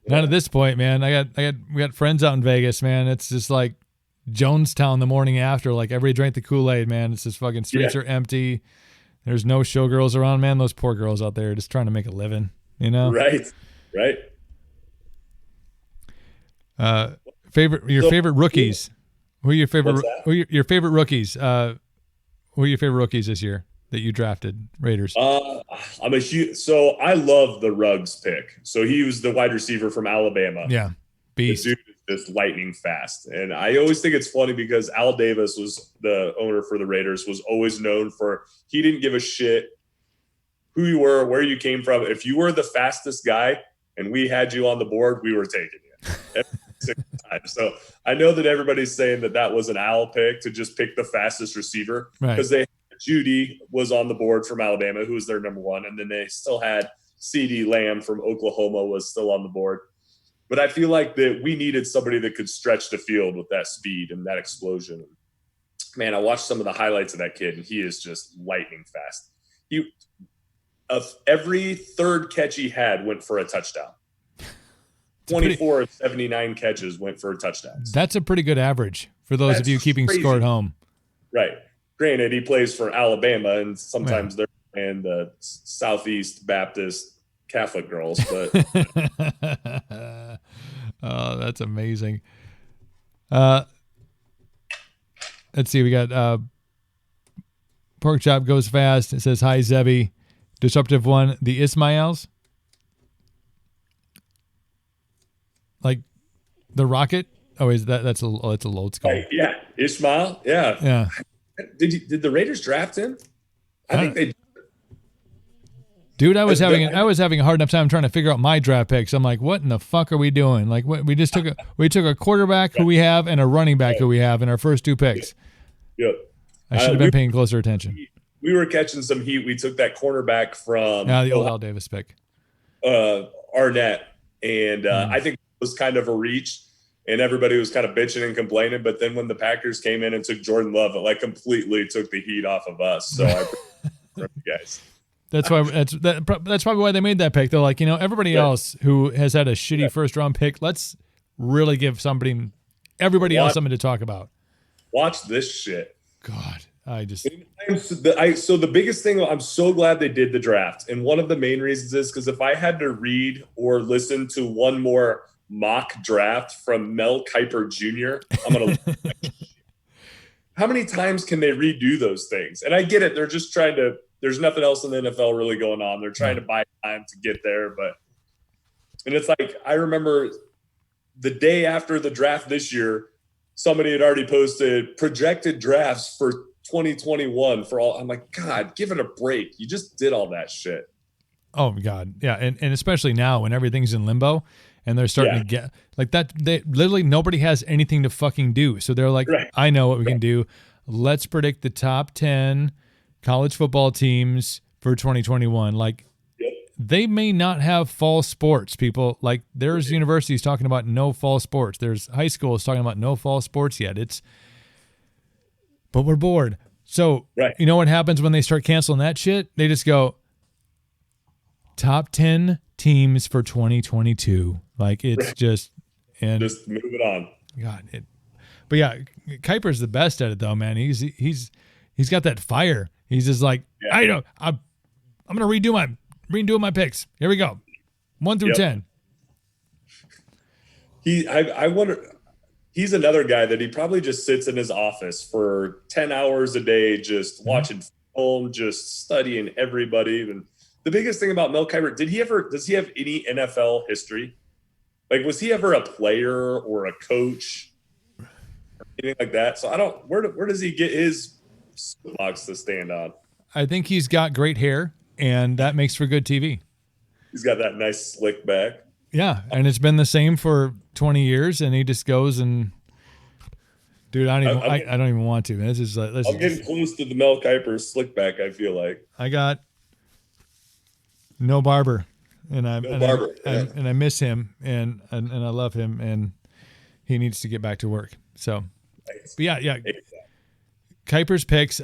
Not at this point, man. We got friends out in Vegas, man. It's just like Jonestown the morning after. Like, everybody drank the Kool-Aid, man. It's just fucking streets are empty. There's no showgirls around, man. Those poor girls out there just trying to make a living, Right. Favorite rookies. Who are your favorite? Your favorite rookies? Who are your favorite rookies this year that you drafted, Raiders? So I love the Ruggs pick. So he was the wide receiver from Alabama. Yeah, beast. The dude is just lightning fast. And I always think it's funny because Al Davis was the owner for the Raiders, was always known for, he didn't give a shit who you were, where you came from. If you were the fastest guy and we had you on the board, we were taking you every single time. So I know that everybody's saying that was an Al pick to just pick the fastest receiver because Judy was on the board from Alabama, who was their number one. And then they still had CeeDee Lamb from Oklahoma was still on the board. But I feel like that we needed somebody that could stretch the field with that speed and that explosion. Man, I watched some of the highlights of that kid, and he is just lightning fast. Every third catch he had went for a touchdown. 24 of 79 catches went for touchdowns. That's a pretty good average for those of you keeping score at home. Right. Granted, he plays for Alabama, and sometimes they're in the Southeast Baptist Catholic girls. But oh, that's amazing. Let's see. We got Pork Chop Goes Fast. It says, hi, Zebby. Disruptive one, the Ismails. Like the Rocket? Oh, is that's a load skull. Yeah, Ishmael. Yeah. Did the Raiders draft him? I think they. Dude, I was having a hard enough time trying to figure out my draft picks. I'm like, what in the fuck are we doing? Like, what, we took a quarterback who we have and a running back who we have in our first two picks. Yep. I should have been paying closer attention. We were catching some heat. We took that cornerback from the old Al Davis pick, Arnett, and I think it was kind of a reach, and everybody was kind of bitching and complaining. But then when the Packers came in and took Jordan Love, it like completely took the heat off of us. So I appreciate you guys. That's probably why they made that pick. They're like, everybody else who has had a shitty first round pick, let's really give everybody else something to talk about. Watch this shit. God, so the biggest thing, I'm so glad they did the draft. And one of the main reasons is because if I had to read or listen to one more mock draft from Mel Kiper Jr., I'm going to how many times can they redo those things? And I get it. They're just trying to, there's nothing else in the NFL really going on. They're trying to buy time to get there. And it's like, I remember the day after the draft this year, somebody had already posted projected drafts for 2021 for all. I'm like, God, give it a break. You just did all that shit. Oh my God. Yeah. And especially now when everything's in limbo and they're starting to get like that. They literally, nobody has anything to fucking do. So they're like, I know what we can do. Let's predict the top 10 college football teams for 2021. Like they may not have fall sports, people. Like there's universities talking about no fall sports. There's high schools talking about no fall sports yet. But we're bored. So you know what happens when they start canceling that shit? They just go top 10 teams for 2022. Like it's just move it on. God, but yeah, Kiper's the best at it though, man. He's got that fire. He's just like, I'm gonna redo my picks. Here we go. 1 through 10. I wonder. He's another guy that he probably just sits in his office for 10 hours a day, just watching film, just studying everybody. And the biggest thing about Mel Kiper, does he have any NFL history? Like, was he ever a player or a coach or anything like that? So where does he get his box to stand on? I think he's got great hair, and that makes for good TV. He's got that nice slick back. Yeah, and it's been the same for 20 years, and he just goes and, dude, I don't even want to. This is I'm getting close to the Mel Kiper slick back. I feel like I got no barber, and I miss him, and I love him, and he needs to get back to work. So, but yeah. Exactly. Kiper's picks.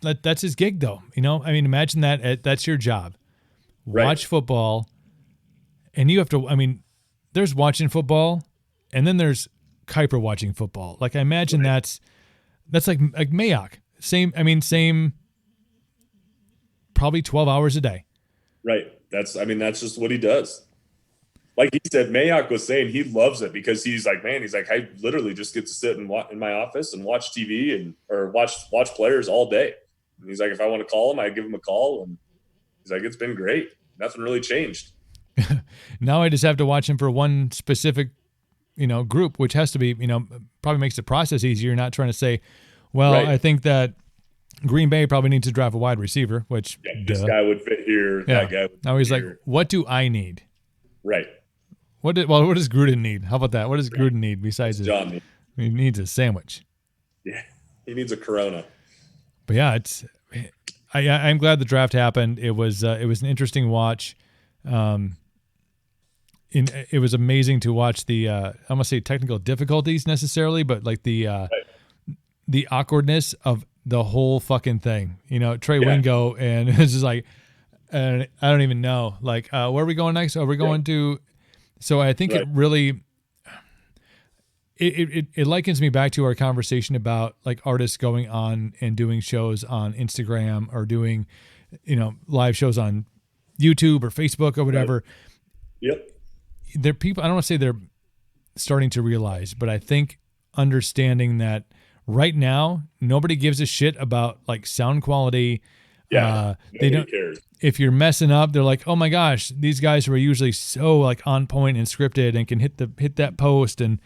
That's his gig, though. You know, I mean, imagine that's your job. Watch football. And you have to, I mean, there's watching football, and then there's Kiper watching football. Like, I imagine that's like Mayock. Same, probably 12 hours a day. Right. That's just what he does. Like he said, Mayock was saying he loves it because he's like, I literally just get to sit in my office and watch TV or watch players all day. And he's like, if I want to call him, I give him a call. And he's like, it's been great. Nothing really changed. Now I just have to watch him for one specific, group, which has to be, probably makes the process easier. Not trying to say, well, right. I think that Green Bay probably needs to draft a wide receiver, which this guy would fit here. Yeah. That guy would now he's like, what do I need? Right. What does Gruden need? How about that? What does Gruden need besides John he needs a sandwich. Yeah. He needs a Corona. But yeah, I'm glad the draft happened. It was an interesting watch. It was amazing to watch the I'm gonna say technical difficulties necessarily, but like the awkwardness of the whole fucking thing. Trey Wingo, and it's just like I don't even know. Like, where are we going next? Are we going to? So I think it really it likens me back to our conversation about like artists going on and doing shows on Instagram or doing live shows on YouTube or Facebook or whatever. Right. Yep. They're people. I don't want to say they're starting to realize, but I think understanding that right now nobody gives a shit about like sound quality. Yeah, they don't care. If you're messing up, they're like, oh my gosh, these guys who are usually so like on point and scripted and can hit that post and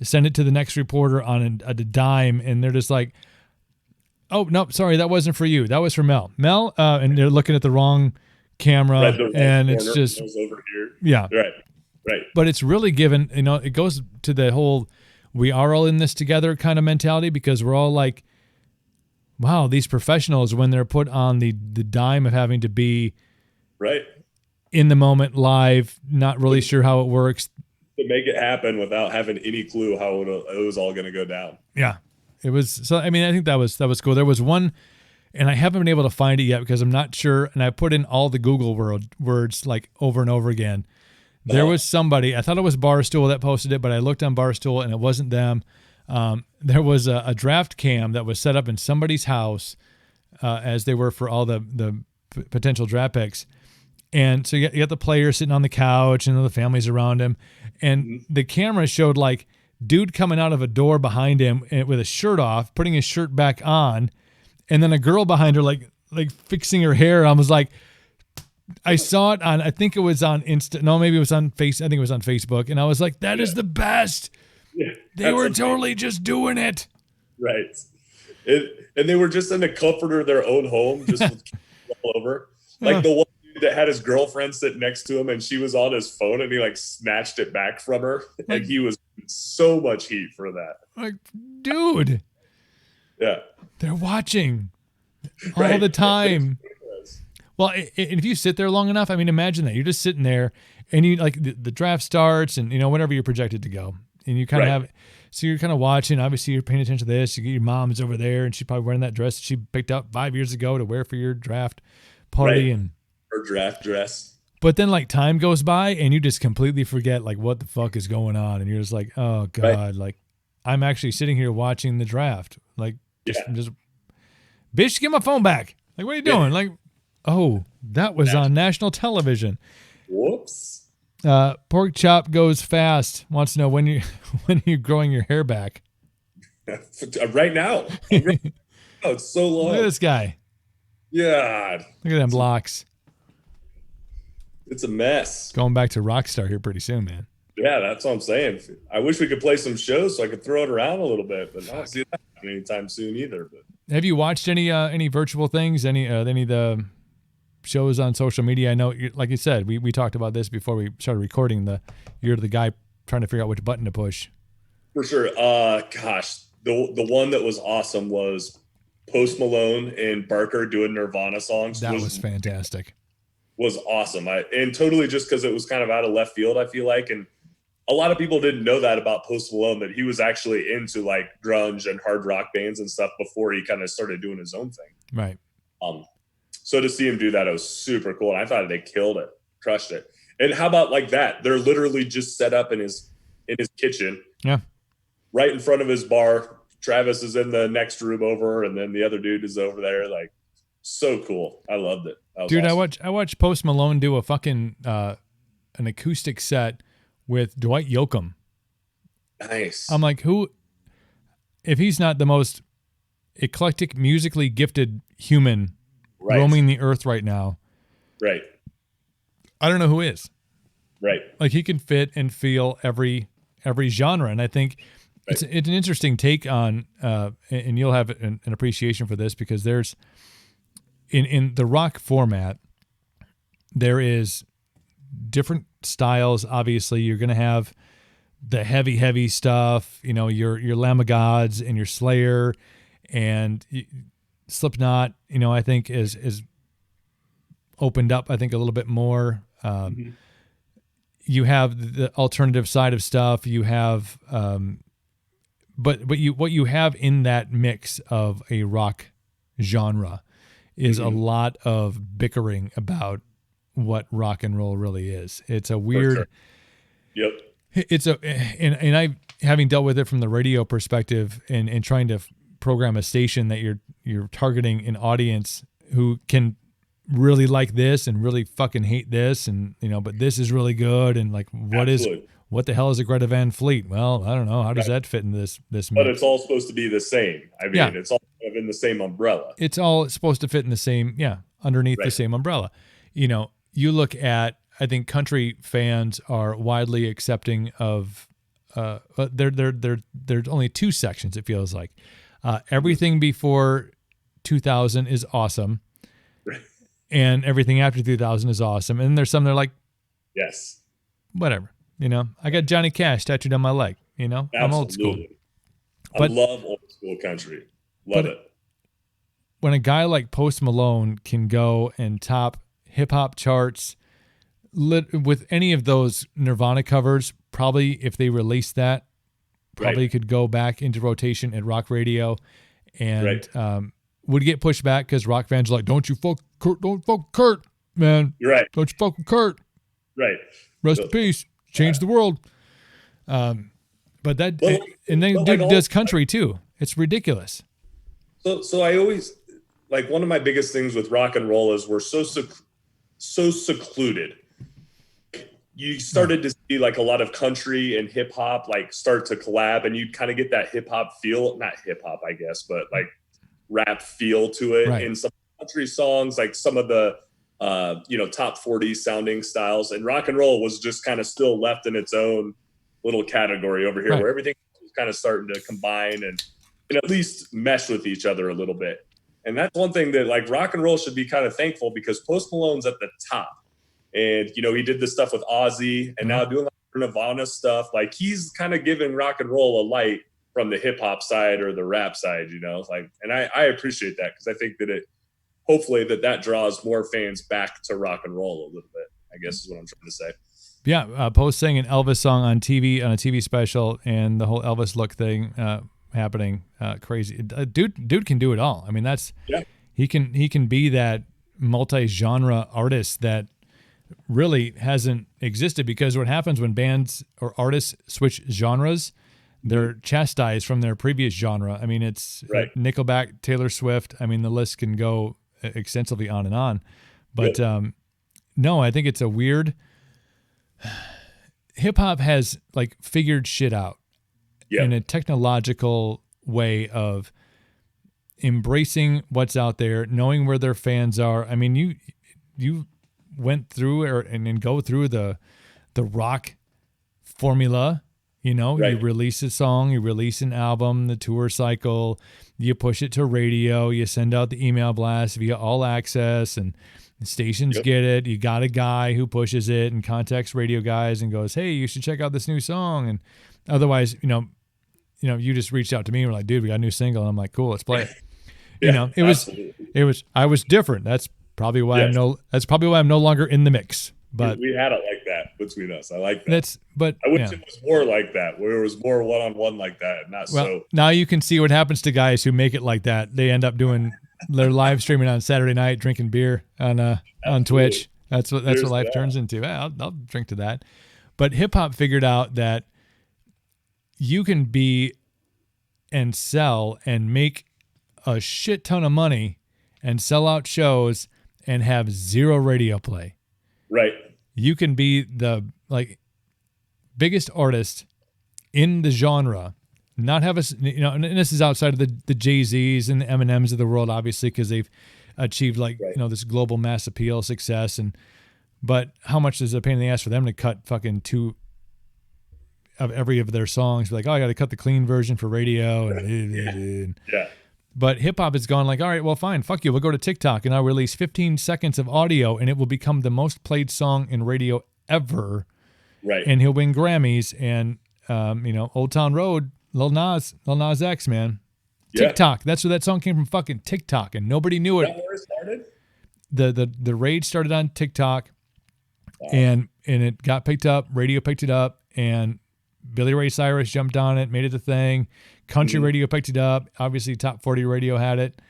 send it to the next reporter on a dime, and they're just like, oh no, sorry, that wasn't for you. That was for Mel, and they're looking at the wrong camera, and it's just over here. Yeah, right. But it's really given, it goes to the whole we are all in this together kind of mentality, because we're all like, wow, these professionals, when they're put on the dime of having to be right in the moment, live, not really sure how it works, to make it happen without having any clue how it was all going to go down. Yeah, it was. So I mean, I think that was cool. There was one, and I haven't been able to find it yet because I'm not sure. And I put in all the Google words like over and over again. There was somebody, I thought it was Barstool that posted it, but I looked on Barstool and it wasn't them. There was a draft cam that was set up in somebody's house, as they were for all the potential draft picks. And so you got the player sitting on the couch and the families around him. And the camera showed like dude coming out of a door behind him with a shirt off, putting his shirt back on. And then a girl behind her, like fixing her hair. I was like, I saw it on, I think it was on Insta. No, maybe it was on I think it was on Facebook. And I was like, that is the best. Yeah, they were totally just doing it. Right. And they were just in the comfort of their own home, just all over. Like the one dude that had his girlfriend sit next to him and she was on his phone and he like snatched it back from her. And he was so much heat for that. Like, dude. Yeah. They're watching all the time. Well, if you sit there long enough, I mean, imagine that. You're just sitting there and you like the draft starts and, whenever you're projected to go. And you kind of have, so you're kind of watching. Obviously, you're paying attention to this. Your mom's over there, and she's probably wearing that dress that she picked up 5 years ago to wear for your draft party and her draft dress. But then, like, time goes by, and you just completely forget like what the fuck is going on, and you're just like, oh god, like I'm actually sitting here watching the draft. Like, just bitch, get my phone back. Like, what are you doing? Like, oh, that was on national television. Whoops. Whoops. Pork chop goes fast. Wants to know when you when are you growing your hair back? Right now. Oh, it's so long. Look at this guy. Yeah. Look at them locks. It's a mess. Going back to Rockstar here pretty soon, man. Yeah, that's what I'm saying. I wish we could play some shows so I could throw it around a little bit, but I don't see that happening anytime soon either. But have you watched any virtual things? Any of the shows on social media? I know, like you said, we talked about this before we started recording. You're the guy trying to figure out which button to push. For sure. Gosh, the one that was awesome was Post Malone and Barker doing Nirvana songs. That was fantastic. Was awesome. And totally just because it was kind of out of left field, I feel like. And a lot of people didn't know that about Post Malone, that he was actually into like grunge and hard rock bands and stuff before he kind of started doing his own thing. Right. So to see him do that, it was super cool. And I thought they killed it, crushed it. And how about like that? They're literally just set up in his kitchen. Yeah. Right in front of his bar. Travis is in the next room over, and then the other dude is over there. Like, so cool. I loved it. Dude, awesome. I watched Post Malone do a fucking an acoustic set with Dwight Yoakam. Nice. I'm like, if he's not the most eclectic, musically gifted human roaming the earth right now, right? I don't know who is. Right. Like, he can fit and feel every genre, and I think it's an interesting take on, and you'll have an appreciation for this, because there's in the rock format, there is different styles. Obviously, you're going to have the heavy stuff, your Lamb of Gods and your Slayer and Slipknot, I think is opened up, I think, a little bit more. You have the alternative side of stuff. You have, but what you have in that mix of a rock genre is a lot of bickering about what rock and roll really is. It's a weird. Yep. It's and I, having dealt with it from the radio perspective and trying to program a station that you're targeting an audience who can really like this and really fucking hate this, and but this is really good, and like what the hell is a Greta Van Fleet? Well, I don't know. How does that fit into this mix? But it's all supposed to be the same. I mean, it's all kind of in the same umbrella. It's all supposed to fit in the same, underneath the same umbrella. You look at, I think country fans are widely accepting of, there's only two sections, it feels like. Everything before 2000 is awesome. And everything after 2000 is awesome. And there's some that are like, yes, whatever. I got Johnny Cash tattooed on my leg. Absolutely. I'm old school. I love old school country. Love it. When a guy like Post Malone can go and top hip hop charts with any of those Nirvana covers, probably if they released that, could go back into rotation at rock radio, and would get pushed back because rock fans are like, don't fuck Kurt, man. You're right. Don't you fuck with Kurt. Right. Rest in peace. Change the world. But that, and then dude does country too. It's ridiculous. So I always, like, one of my biggest things with rock and roll is we're so secluded. You started to see like a lot of country and hip hop like start to collab, and you kind of get that hip hop feel, not hip hop, I guess, but like rap feel to it in some country songs, like some of the top 40 sounding styles. And rock and roll was just kind of still left in its own little category over here, where everything was kind of starting to combine and at least mesh with each other a little bit. And that's one thing that like rock and roll should be kind of thankful, because Post Malone's at the top. And, he did this stuff with Ozzy, and now doing like Nirvana stuff. Like, he's kind of giving rock and roll a light from the hip hop side or the rap side, and I appreciate that, because I think that hopefully that draws more fans back to rock and roll a little bit, I guess is what I'm trying to say. Yeah. Post sang an Elvis song on TV, on a TV special, and the whole Elvis look thing happening. Crazy. Dude can do it all. I mean, he can be that multi-genre artist that really hasn't existed, because what happens when bands or artists switch genres, they're chastised from their previous genre. I mean, it's Nickelback, Taylor Swift. I mean, the list can go extensively on and on. But no, I think it's a weird hip hop has like figured shit out in a technological way of embracing what's out there, knowing where their fans are. I mean, you went through and go through the rock formula. You know, Right. you release a song, you release an album, the tour cycle, you push it to radio, you send out the email blast via All Access, and the stations get it. You got a guy who pushes it and contacts radio guys and goes, "Hey, you should check out this new song." And otherwise, you just reached out to me and were like, "Dude, we got a new single." And I'm like, "Cool, let's play it." I was different. That's probably why I'm no longer in the mix. But we had it like that between us. I like that. I wish it was more like that, where it was more one-on-one like that, not so. Now you can see what happens to guys who make it like that. They end up doing their live streaming on Saturday night, drinking beer on Twitch. That's what life turns into. I'll drink to that. But hip hop figured out that you can be and sell and make a shit ton of money and sell out shows and have zero radio play. Right. You can be the biggest artist in the genre, not have and this is outside of the Jay-Z's and the Eminems of the world, obviously, because they've achieved this global mass appeal success. But how much is it a pain in the ass for them to cut fucking 2 of every of their songs? Be like, oh, I got to cut the clean version for radio. Yeah. But hip hop has gone like, all right, well, fine, fuck you. We'll go to TikTok and I'll release 15 seconds of audio and it will become the most played song in radio ever. Right. And he'll win Grammys. And, Old Town Road, Lil Nas X, man. Yeah. TikTok. That's where that song came from, fucking TikTok. And nobody knew it. Is that where it started? The rage started on TikTok. Wow. And it got picked up. Radio picked it up. And Billy Ray Cyrus jumped on it, made it a thing. Country radio picked it up. Obviously, Top 40 radio had it.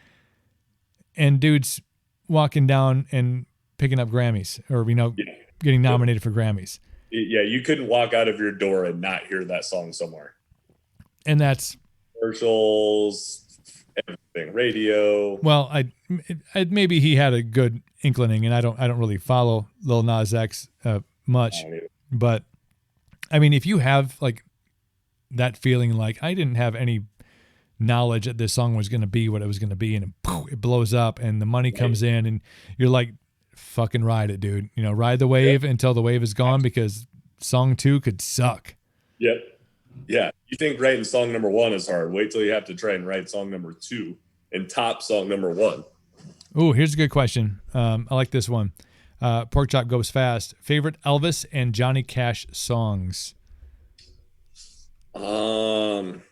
And dudes walking down and picking up Grammys or, getting nominated for Grammys. Yeah, you couldn't walk out of your door and not hear that song somewhere. And that's commercials, everything, radio. Well, maybe he had a good inclining, and I don't really follow Lil Nas X much. But I mean, if you have that feeling, like I didn't have any knowledge that this song was going to be what it was going to be, and it blows up, and the money comes in, and you're like, fucking ride it, dude. Ride the wave until the wave is gone, because song 2 could suck. Yep. Yeah. You think writing song number 1 is hard. Wait till you have to try and write song number 2 and top song number 1. Ooh, here's a good question. I like this one. Pork Chop Goes Fast. Favorite Elvis and Johnny Cash songs? Gosh.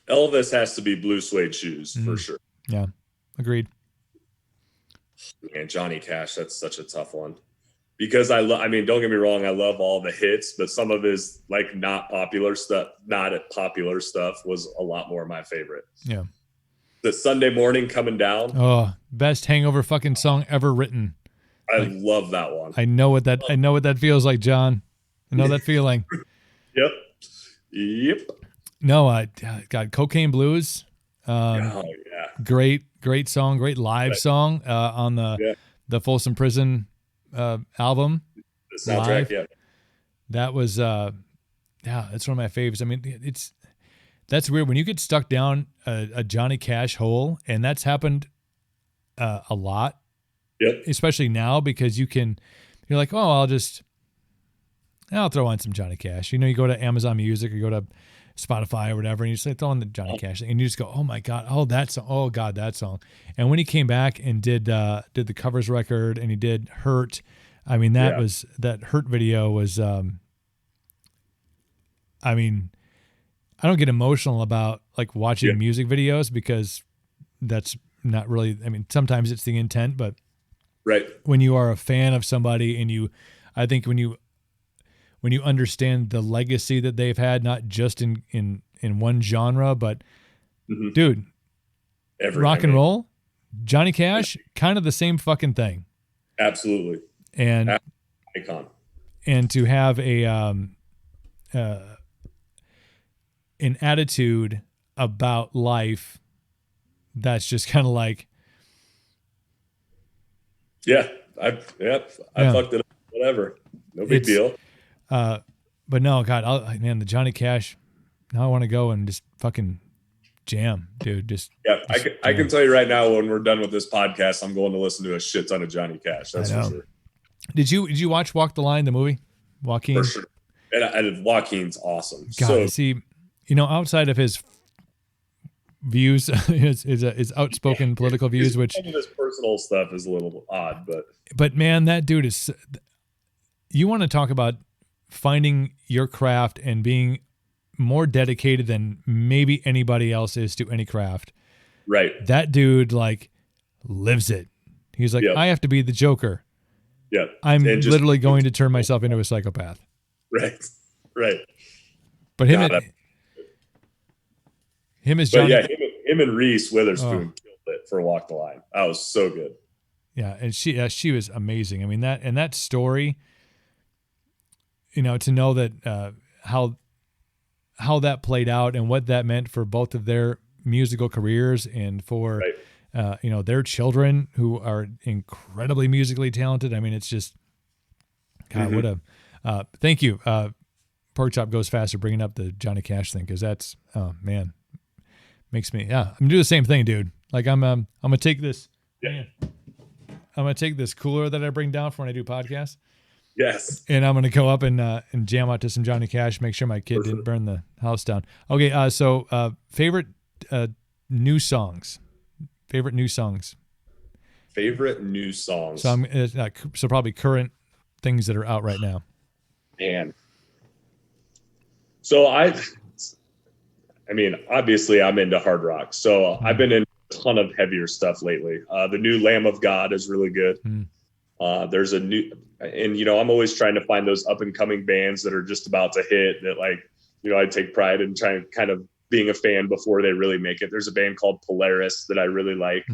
Elvis has to be Blue Suede Shoes for sure. Yeah, agreed. Man, Johnny Cash, that's such a tough one. Because don't get me wrong, I love all the hits, but some of his not popular stuff was a lot more my favorite. Yeah. The Sunday Morning Coming Down. Oh, best hangover fucking song ever written. I love that one. I know what that feels like, John. I know that feeling. Yep. No, God, Cocaine Blues. Yeah. Great song, great live song on the Folsom Prison album. The soundtrack, live. That was that's one of my favorites. I mean, that's weird when you get stuck down a Johnny Cash hole, and that's happened a lot. Yep. Especially now, because you're like, oh, I'll throw on some Johnny Cash. You go to Amazon Music or you go to Spotify or whatever, and you just throw on the Johnny Cash thing, and you just go, oh my God, oh that song, oh God, that song. And when he came back and did the covers record, and he did Hurt, I mean that Hurt video was, I don't get emotional about watching music videos, because that's not really, sometimes it's the intent, but right. When you are a fan of somebody, and I think when you understand the legacy that they've had, not just in one genre, but dude, rock and roll, Johnny Cash, kind of the same fucking thing. Absolutely. And icon. And to have an attitude about life that's just kind of like, Yeah. I fucked it up. Whatever. No big deal. But no, God, man, the Johnny Cash. Now I want to go and just fucking jam, dude. I can tell you right now, when we're done with this podcast, I'm going to listen to a shit ton of Johnny Cash. That's for sure. Did you watch Walk the Line, the movie? Joaquin? For sure. And Joaquin's awesome. God, see, outside of his views, his outspoken political views, which some of his personal stuff is a little odd, but man, that dude is. You want to talk about finding your craft and being more dedicated than maybe anybody else is to any craft. Right. That dude like lives it. He's like, I have to be the Joker. Yeah. I'm literally going to turn myself into a psychopath. Right. Right. But him as Johnny. But yeah, him and Reese Witherspoon killed it for Walk the Line. That was so good. Yeah, and she was amazing. I mean, that story, to know that how that played out and what that meant for both of their musical careers and for their children who are incredibly musically talented. I mean, it's just God, what a thank you. Pork Chop Goes Faster bringing up the Johnny Cash thing, because that's man, makes me I'm gonna do the same thing, dude. Like I'm gonna take this I'm gonna take this cooler that I bring down for when I do podcasts. Yes. And I'm going to go up and jam out to some Johnny Cash, make sure my kid didn't burn the house down. Okay, so favorite new songs. Favorite new songs. Favorite new songs. So so probably current things that are out right now. Man. So I mean, obviously I'm into hard rock. So I've been in a ton of heavier stuff lately. The new Lamb of God is really good. There's a new, and I'm always trying to find those up and coming bands that are just about to hit that, like, I take pride in trying kind of being a fan before they really make it. There's a band called Polaris that I really like,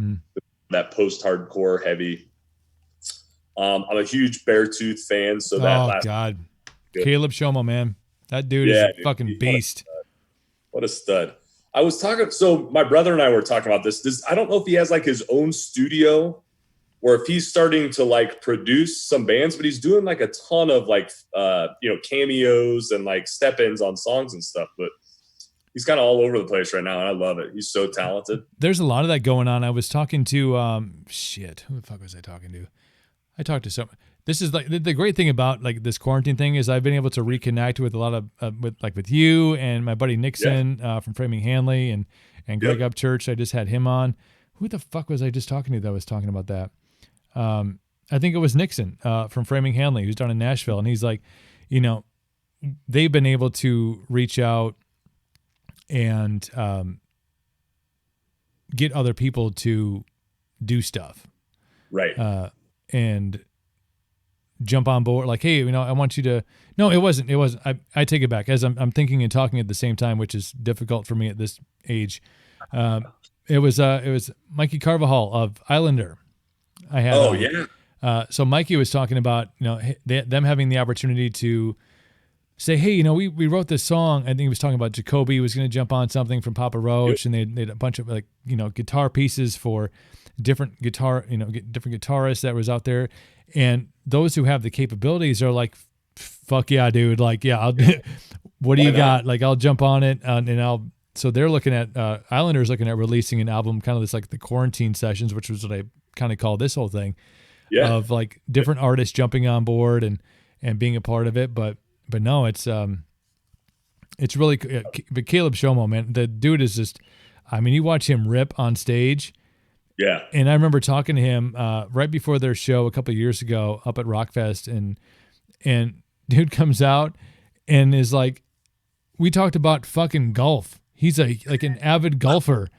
that post-hardcore heavy. I'm a huge Beartooth fan. So God, Caleb Shomo, man, that dude is a fucking beast. What a stud. I was talking, so my brother and I were talking about this. I don't know if he has like his own studio or if he's starting to like produce some bands, but he's doing like a ton of like, cameos and like step-ins on songs and stuff. But he's kind of all over the place right now, and I love it. He's so talented. There's a lot of that going on. I was talking to, who the fuck was I talking to? I talked to someone. This is like the great thing about like this quarantine thing is I've been able to reconnect with a lot of, with you and my buddy Nixon from Framing Hanley and Greg Upchurch. I just had him on. Who the fuck was I just talking to that was talking about that? I think it was Nixon from Framing Hanley, who's down in Nashville. And he's like, they've been able to reach out and get other people to do stuff. Right. And jump on board. Like, hey, I want you to, no, it wasn't. I take it back, as I'm thinking and talking at the same time, which is difficult for me at this age. It was Mikey Carvajal of Islander. I had. So Mikey was talking about, them having the opportunity to say, hey, we wrote this song. I think he was talking about Jacoby was going to jump on something from Papa Roach, and they had a bunch of like, guitar pieces for different guitarists that was out there. And those who have the capabilities are like, fuck yeah, dude. Like, yeah, what do you got? Like, I'll jump on it so they're looking at, Islanders looking at releasing an album, kind of this like the quarantine sessions, which was what I kind of call this whole thing of like different artists jumping on board and being a part of it. But no, it's really, but Caleb Shomo, man, the dude is just, you watch him rip on stage. Yeah. And I remember talking to him right before their show a couple of years ago up at Rockfest, and dude comes out and is like, we talked about fucking golf. He's like an avid golfer.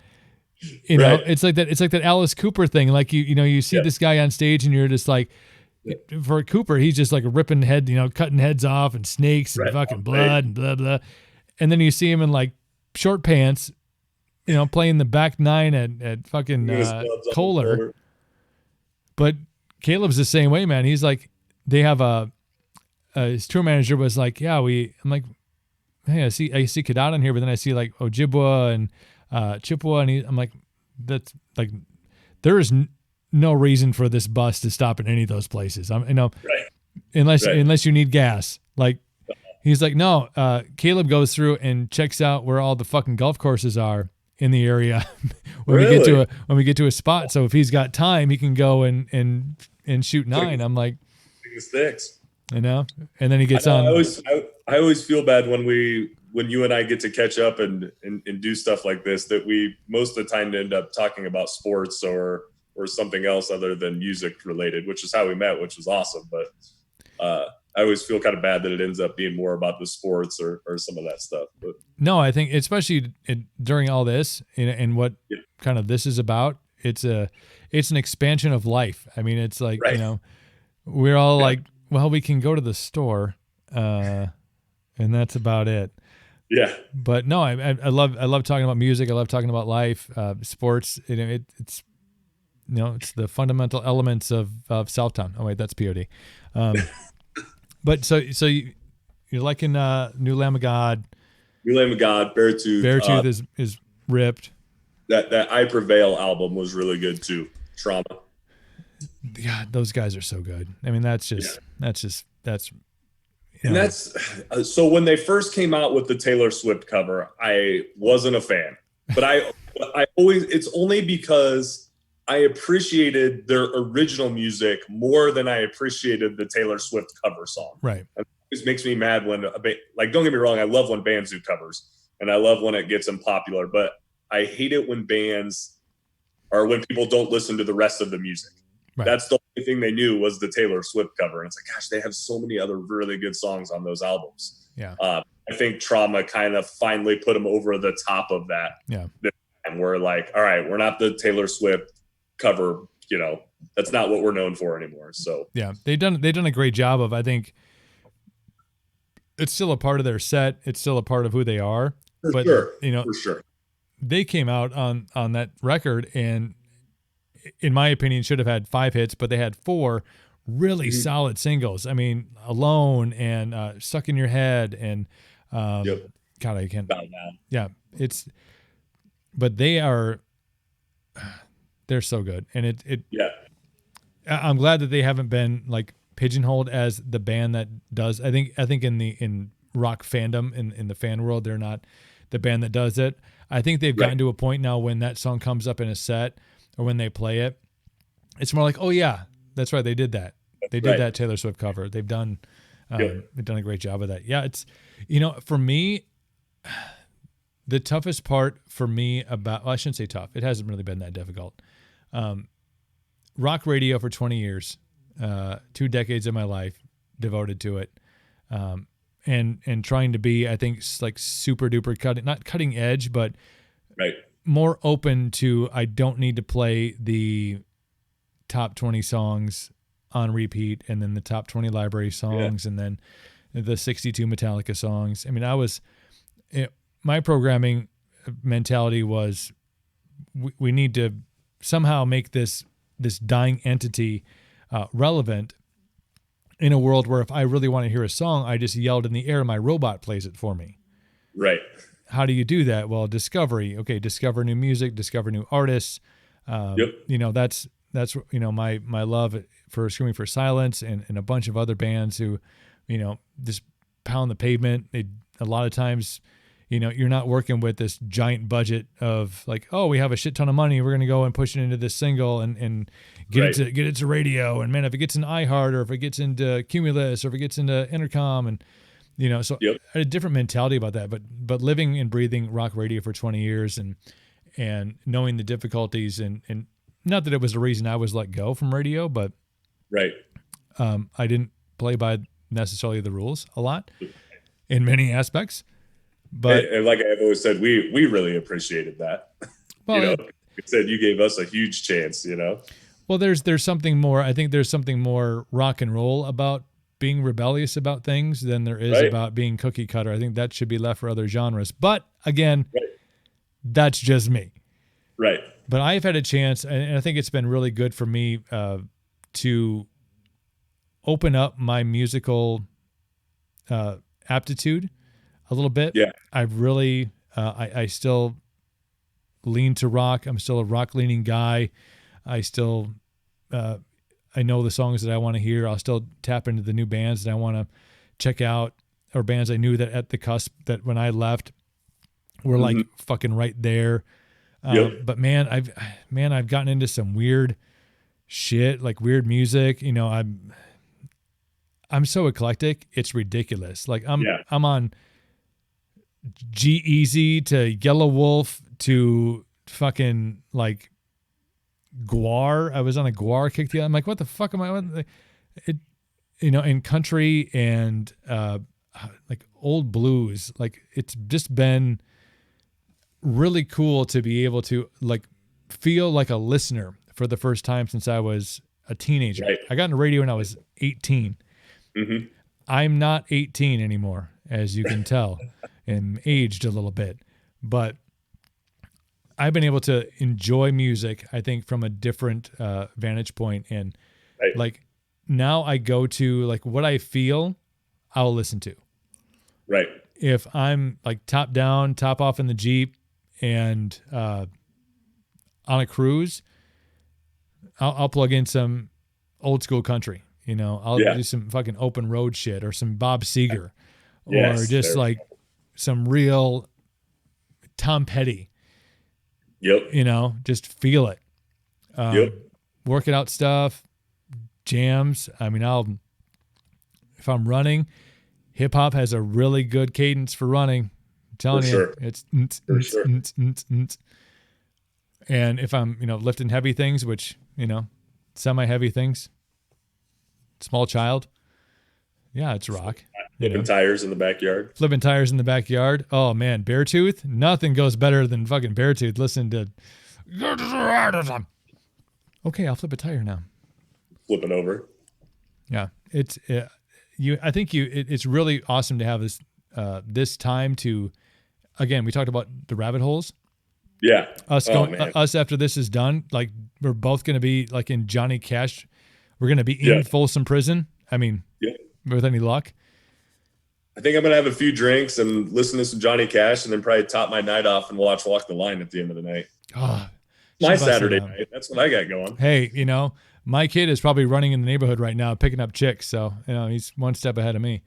It's like that. It's like that Alice Cooper thing. Like you see this guy on stage and you're just like, for Cooper, he's just like ripping cutting heads off and snakes and fucking blood and blah, blah. And then you see him in like short pants, playing the back nine at fucking Kohler. But Caleb's the same way, man. He's like, they have his tour manager was like, I'm like, hey, I see Kadada in here, but then I see like Ojibwa and Chippewa, and I'm like, that's like, no reason for this bus to stop at any of those places. Right. Unless you need gas. Like, he's like, no, Caleb goes through and checks out where all the fucking golf courses are in the area when we get to a spot. So if he's got time, he can go and shoot 9. I'm like, the sticks. And then he gets on. I always feel bad when you and I get to catch up and do stuff like this, that we most of the time end up talking about sports or something else other than music related, which is how we met, which was awesome. But I always feel kind of bad that it ends up being more about the sports or some of that stuff. But no, I think especially during all this and what kind of this is about, it's an expansion of life. I mean, it's like, we're all like, well, we can go to the store, and that's about it. Yeah. But no, I love talking about music. I love talking about life, sports. It's it's the fundamental elements of Southtown. Oh wait, that's POD. But so you're liking New Lamb of God. New Lamb of God, Beartooth. Beartooth is ripped. That I Prevail album was really good too. Trauma. God, those guys are so good. I mean, that's so when they first came out with the Taylor Swift cover, I wasn't a fan, but I always, it's only because I appreciated their original music more than I appreciated the Taylor Swift cover song. Right. And it always makes me mad when don't get me wrong, I love when bands do covers and I love when it gets unpopular, but I hate it when bands or when people don't listen to the rest of the music. Right. That's the only thing they knew was the Taylor Swift cover. And it's like, gosh, they have so many other really good songs on those albums. Yeah. I think Trauma kind of finally put them over the top of that. Yeah. And we're like, all right, we're not the Taylor Swift cover, that's not what we're known for anymore. So yeah, they've done a great job of, I think it's still a part of their set. It's still a part of who they are. For sure. They came out on that record and, in my opinion, should have had 5 hits, but they had 4 really solid singles. I mean, Alone and Stuck in Your Head and God, I can't. Yeah, but they're so good, and I'm glad that they haven't been like pigeonholed as the band that does. I think in rock fandom in the fan world, they're not the band that does it. I think they've gotten to a point now when that song comes up in a set or when they play it, it's more like, oh yeah, that's right, they did that. They did that Taylor Swift cover. They've done a great job of that. Yeah, it's for me, the toughest part for me about I shouldn't say tough. It hasn't really been that difficult. Rock radio for 20 years, 2 decades of my life devoted to it, and trying to be, I think, like super duper not cutting edge, but more open to, I don't need to play the top 20 songs on repeat and then the top 20 library songs and then the 62 Metallica songs. I mean, my programming mentality was we need to somehow make this dying entity relevant in a world where if I really want to hear a song, I just yelled in the air and my robot plays it for me. Right. How do you do that? Well, discovery. Okay, discover new music, discover new artists. That's my love for Screaming for Silence and a bunch of other bands who, just pound the pavement. A lot of times, you're not working with this giant budget of like, oh, we have a shit ton of money, we're going to go and push it into this single and get it to radio. And man, if it gets in iHeart or if it gets into Cumulus or if it gets into Intercom and so I had a different mentality about that, but living and breathing rock radio for 20 years and knowing the difficulties and not that it was the reason I was let go from radio, but I didn't play by necessarily the rules a lot in many aspects. But and like I've always said, we really appreciated that. Well, you said you gave us a huge chance, Well, there's something more. I think there's something more rock and roll about being rebellious about things than there is about being cookie cutter. I think that should be left for other genres. But again, that's just me. Right. But I've had a chance, and I think it's been really good for me to open up my musical aptitude a little bit. Yeah. I've really, I still lean to rock. I'm still a rock leaning guy. I still I know the songs that I want to hear. I'll still tap into the new bands that I want to check out, or bands I knew that at the cusp that when I left were like fucking right there. But man, I've gotten into some weird shit, like weird music. You know, I'm so eclectic. It's ridiculous. Like I'm on G-Eazy to Yellow Wolf to fucking like Guar. I was on a Guar kick. I'm like, what the fuck am I? In country and like old blues. Like it's just been really cool to be able to like feel like a listener for the first time since I was a teenager. Right. I got into radio when I was 18. I'm not 18 anymore, as you can tell, and aged a little bit, but I've been able to enjoy music, I think, from a different vantage point. And like now I go to like what I feel, I'll listen to. Right. If I'm like top down, top off in the Jeep and on a cruise, I'll plug in some old school country. You know, I'll do some fucking open road shit or some Bob Seger or just like some real Tom Petty. You know, just feel it. Work it out stuff, jams. I mean, if I'm running, hip hop has a really good cadence for running. I'm telling you, it's and if I'm, lifting heavy things, which, semi-heavy things, small child. Yeah, it's rock. Flipping tires in the backyard. Flipping tires in the backyard. Oh, man. Beartooth. Nothing goes better than fucking Beartooth. Listen to. Okay, I'll flip a tire now. Flipping over. Yeah. It's it's really awesome to have this time to, again, we talked about the rabbit holes. Yeah. Us after this is done, like we're both going to be like in Johnny Cash. We're going to be in Folsom Prison. I mean, with any luck. I think I'm going to have a few drinks and listen to some Johnny Cash and then probably top my night off and watch Walk the Line at the end of the night. Oh, my Saturday night. That's what I got going. Hey, my kid is probably running in the neighborhood right now, picking up chicks. So, he's one step ahead of me.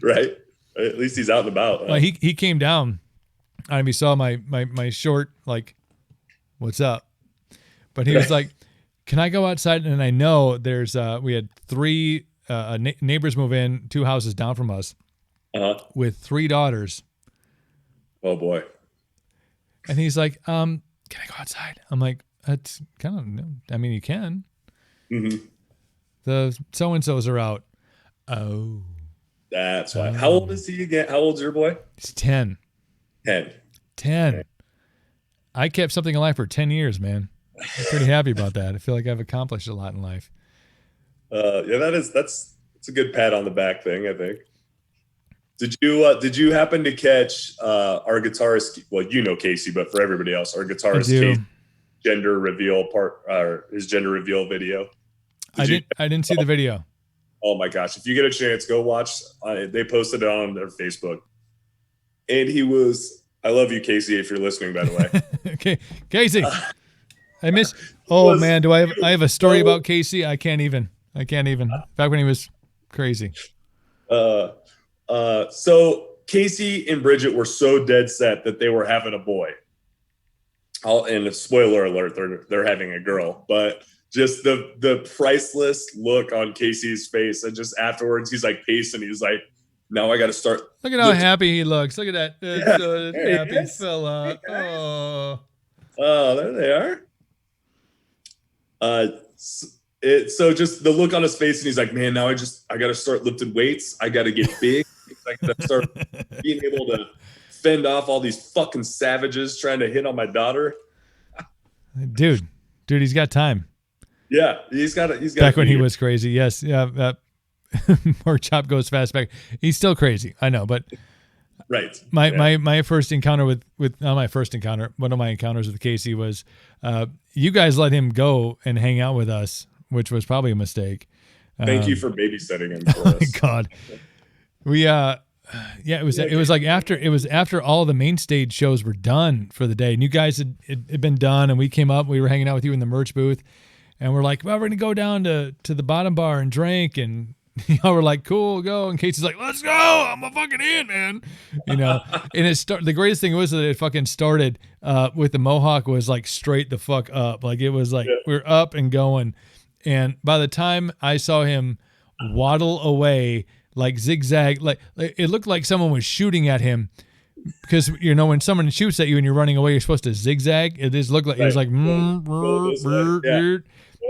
Right. At least he's out and about. Well, he came down and he saw my short, like, what's up? But he was like, can I go outside? And I know there's, we had three neighbors move in 2 houses down from us with 3 daughters. Oh boy. And he's like, can I go outside? I'm like, that's kind of, I mean, you can. The so-and-sos are out. Oh. That's why. How old is he again? How old's your boy? He's 10. 10. Okay. I kept something alive for 10 years, man. I'm pretty happy about that. I feel like I've accomplished a lot in life. That's a good pat on the back thing, I think. Did you happen to catch our guitarist? Well, Casey, but for everybody else, our guitarist Casey gender reveal his gender reveal video. I didn't see the video. Oh my gosh! If you get a chance, go watch. They posted it on their Facebook, and he was. I love you, Casey. If you're listening, by the way. Okay, Casey. I miss. Oh man, do I have a story about Casey? I can't even. Back when he was crazy. So Casey and Bridget were so dead set that they were having a boy. And a spoiler alert, they're having a girl. But just the priceless look on Casey's face, and just afterwards, he's like pacing. He's like, "Now I got to start." Look at how happy he looks. Look at that happy fella. Oh, there they are. So just the look on his face, and he's like, "Man, now I got to start lifting weights. I got to get big. I got to start being able to fend off all these fucking savages trying to hit on my daughter." Dude, he's got time. Yeah, he's got back when he was crazy. Yes, yeah. More chop goes fast back. He's still crazy. I know, but right. My first encounter with not my first encounter. One of my encounters with Casey was, you guys let him go and hang out with us, which was probably a mistake. Thank you for babysitting him for us. Oh my God. We it was like after all the main stage shows were done for the day, and you guys had been done, and we came up, we were hanging out with you in the merch booth, And we're like, well, we're going to go down to the bottom bar and drink. And, we're like, cool, go. And Casey's like, let's go. I'm a fucking in, man. And the greatest thing was that it fucking started with the Mohawk was like straight the fuck up. Like it was like, we're up and going. And by the time I saw him waddle away, like zigzag, like it looked like someone was shooting at him. Because when someone shoots at you and you're running away, you're supposed to zigzag. It just looked like it was like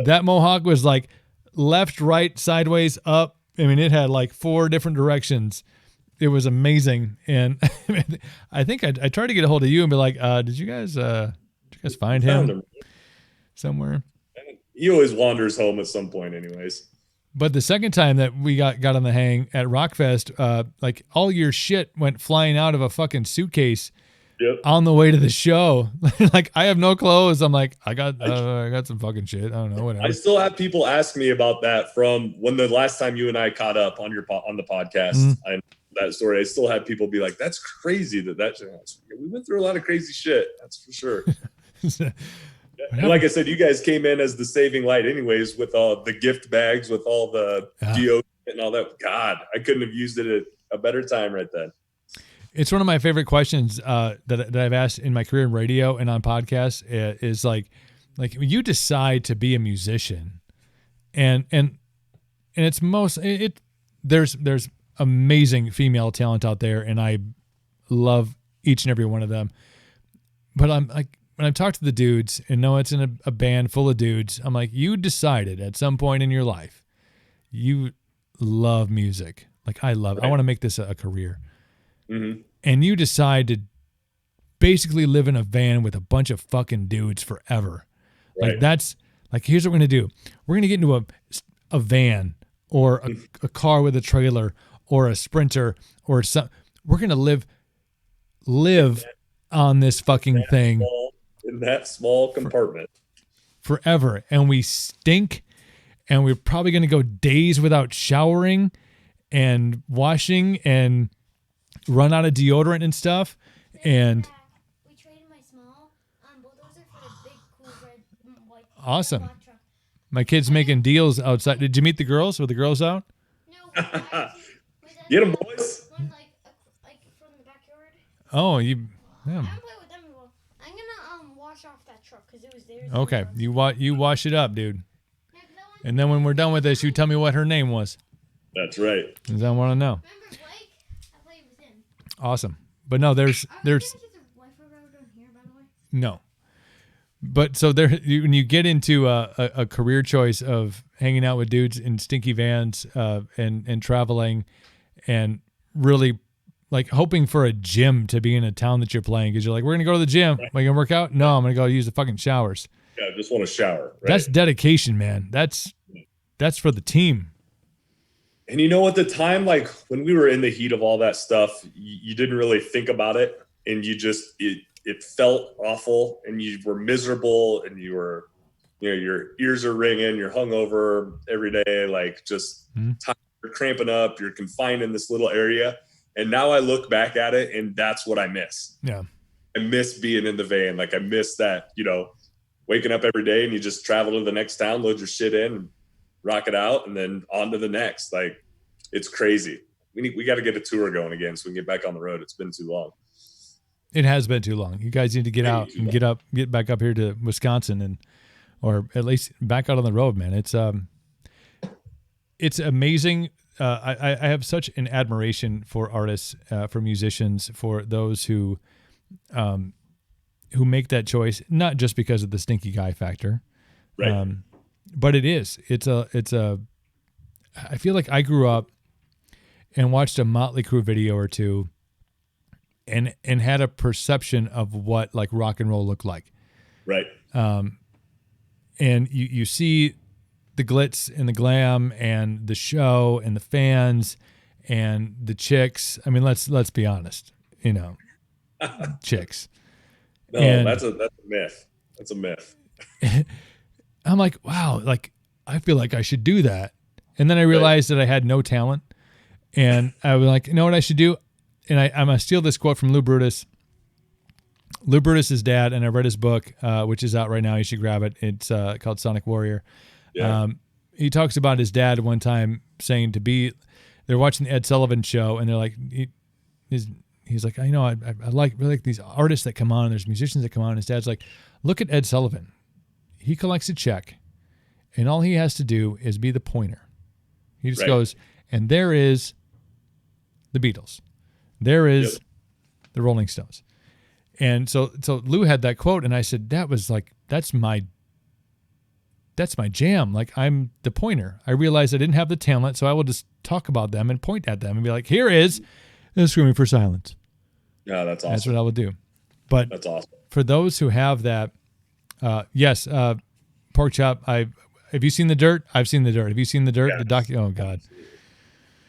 that Mohawk was like left, right, sideways, up. I mean, it had like 4 different directions. It was amazing, and I think I tried to get a hold of you and be like, "Did you guys find him somewhere?" He always wanders home at some point, anyways. But the second time that we got on the hang at Rockfest, like all your shit went flying out of a fucking suitcase on the way to the show. Like I have no clothes. I'm like, I got some fucking shit. I don't know, whatever. I still have people ask me about that from when the last time you and I caught up on the podcast. That story. I still have people be like, "That's crazy that we went through a lot of crazy shit." That's for sure. And like I said, you guys came in as the saving light anyways with all the gift bags, with all the deodorant and all that. God, I couldn't have used it at a better time right then. It's one of my favorite questions that I've asked in my career in radio and on podcasts is like when you decide to be a musician and it's there's amazing female talent out there and I love each and every one of them. But I'm like, when I've talked to the dudes and know it's in a band full of dudes, I'm like, you decided at some point in your life, you love music. Like I want to make this a career. Mm-hmm. And you decide to basically live in a van with a bunch of fucking dudes forever. Right. Like that's like, here's what we're going to do. We're going to get into a van or a car with a trailer or a Sprinter or some, we're going to live on this fucking thing. In that small compartment forever, and we stink, and we're probably going to go days without showering and washing and run out of deodorant and stuff. And we traded my small bulldozer for the big cool red white. Awesome. My kid's making deals outside. Did you meet the girls? Were the girls out? No. Get them, boys. One like from the backyard. Oh, you. Yeah. Off that truck because it was theirs. Okay, you wash it up, dude. And then when we're done with this, you tell me what her name was. That's right. Because I want to know. Remember Blake? I played with him. Awesome, but no, there's no. But so when you get into a career choice of hanging out with dudes in stinky vans and traveling, and really. Like hoping for a gym to be in a town that you're playing because you're like, we're going to go to the gym. Right. Am I going to work out? No, I'm going to go use the fucking showers. Yeah, I just want to shower. Right? That's dedication, man. That's for the team. And you know, at the time, like when we were in the heat of all that stuff, you didn't really think about it. And you just, it felt awful and you were miserable and you were, your ears are ringing, you're hungover every day, like just tired, you're cramping up, you're confined in this little area. And now I look back at it and that's what I miss. Yeah. I miss being in the van. Like I miss that, waking up every day and you just travel to the next town, load your shit in and rock it out and then on to the next. Like it's crazy. We got to get a tour going again so we can get back on the road. It's been too long. It has been too long. You guys need to get out and get back up here to Wisconsin or at least back out on the road, man. It's amazing. I have such an admiration for artists, for musicians, for those who make that choice, not just because of the stinky guy factor, right? But it's a. I feel like I grew up and watched a Motley Crue video or two, and had a perception of what like rock and roll looked like, right? And you see the glitz and the glam and the show and the fans and the chicks. I mean, let's be honest, chicks. No, and that's a myth. That's a myth. I'm like, wow, like I feel like I should do that. And then I realized that I had no talent and I was like, you know what I should do? And I'm going to steal this quote from Lou Brutus. Lou Brutus's dad, and I read his book, which is out right now. You should grab it. It's called Sonic Warrior. Yeah. He talks about his dad one time saying they're watching the Ed Sullivan show, and they're like, he's like, I really like these artists that come on, and there's musicians that come on. And his dad's like, look at Ed Sullivan. He collects a check, and all he has to do is be the pointer. He just goes, and there is the Beatles. There is the Rolling Stones. And so Lou had that quote, and I said, that's my jam. Like, I'm the pointer. I realized I didn't have the talent, so I will just talk about them and point at them and be like, here is Screaming for Silence. Yeah, that's awesome. That's what I would do. But that's awesome. For those who have that, yes, Pork Chop, have you seen The Dirt? I've seen The Dirt. Have you seen The Dirt? Yes. Oh, God.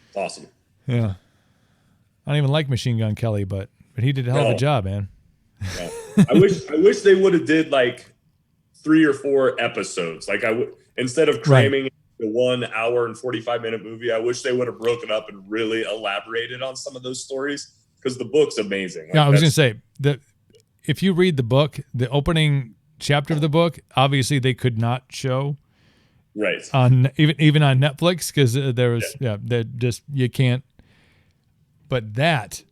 It's awesome. Yeah. I don't even like Machine Gun Kelly, but he did a hell of a job, man. Yeah. I wish they would have did like 3 or 4 episodes. Like instead of cramming the 1 hour and 45-minute movie, I wish they would have broken up and really elaborated on some of those stories, because the book's amazing. Like, yeah, I was going to say that if you read the book, the opening chapter of the book, obviously they could not show on even on Netflix, because there was that just you can't. But that,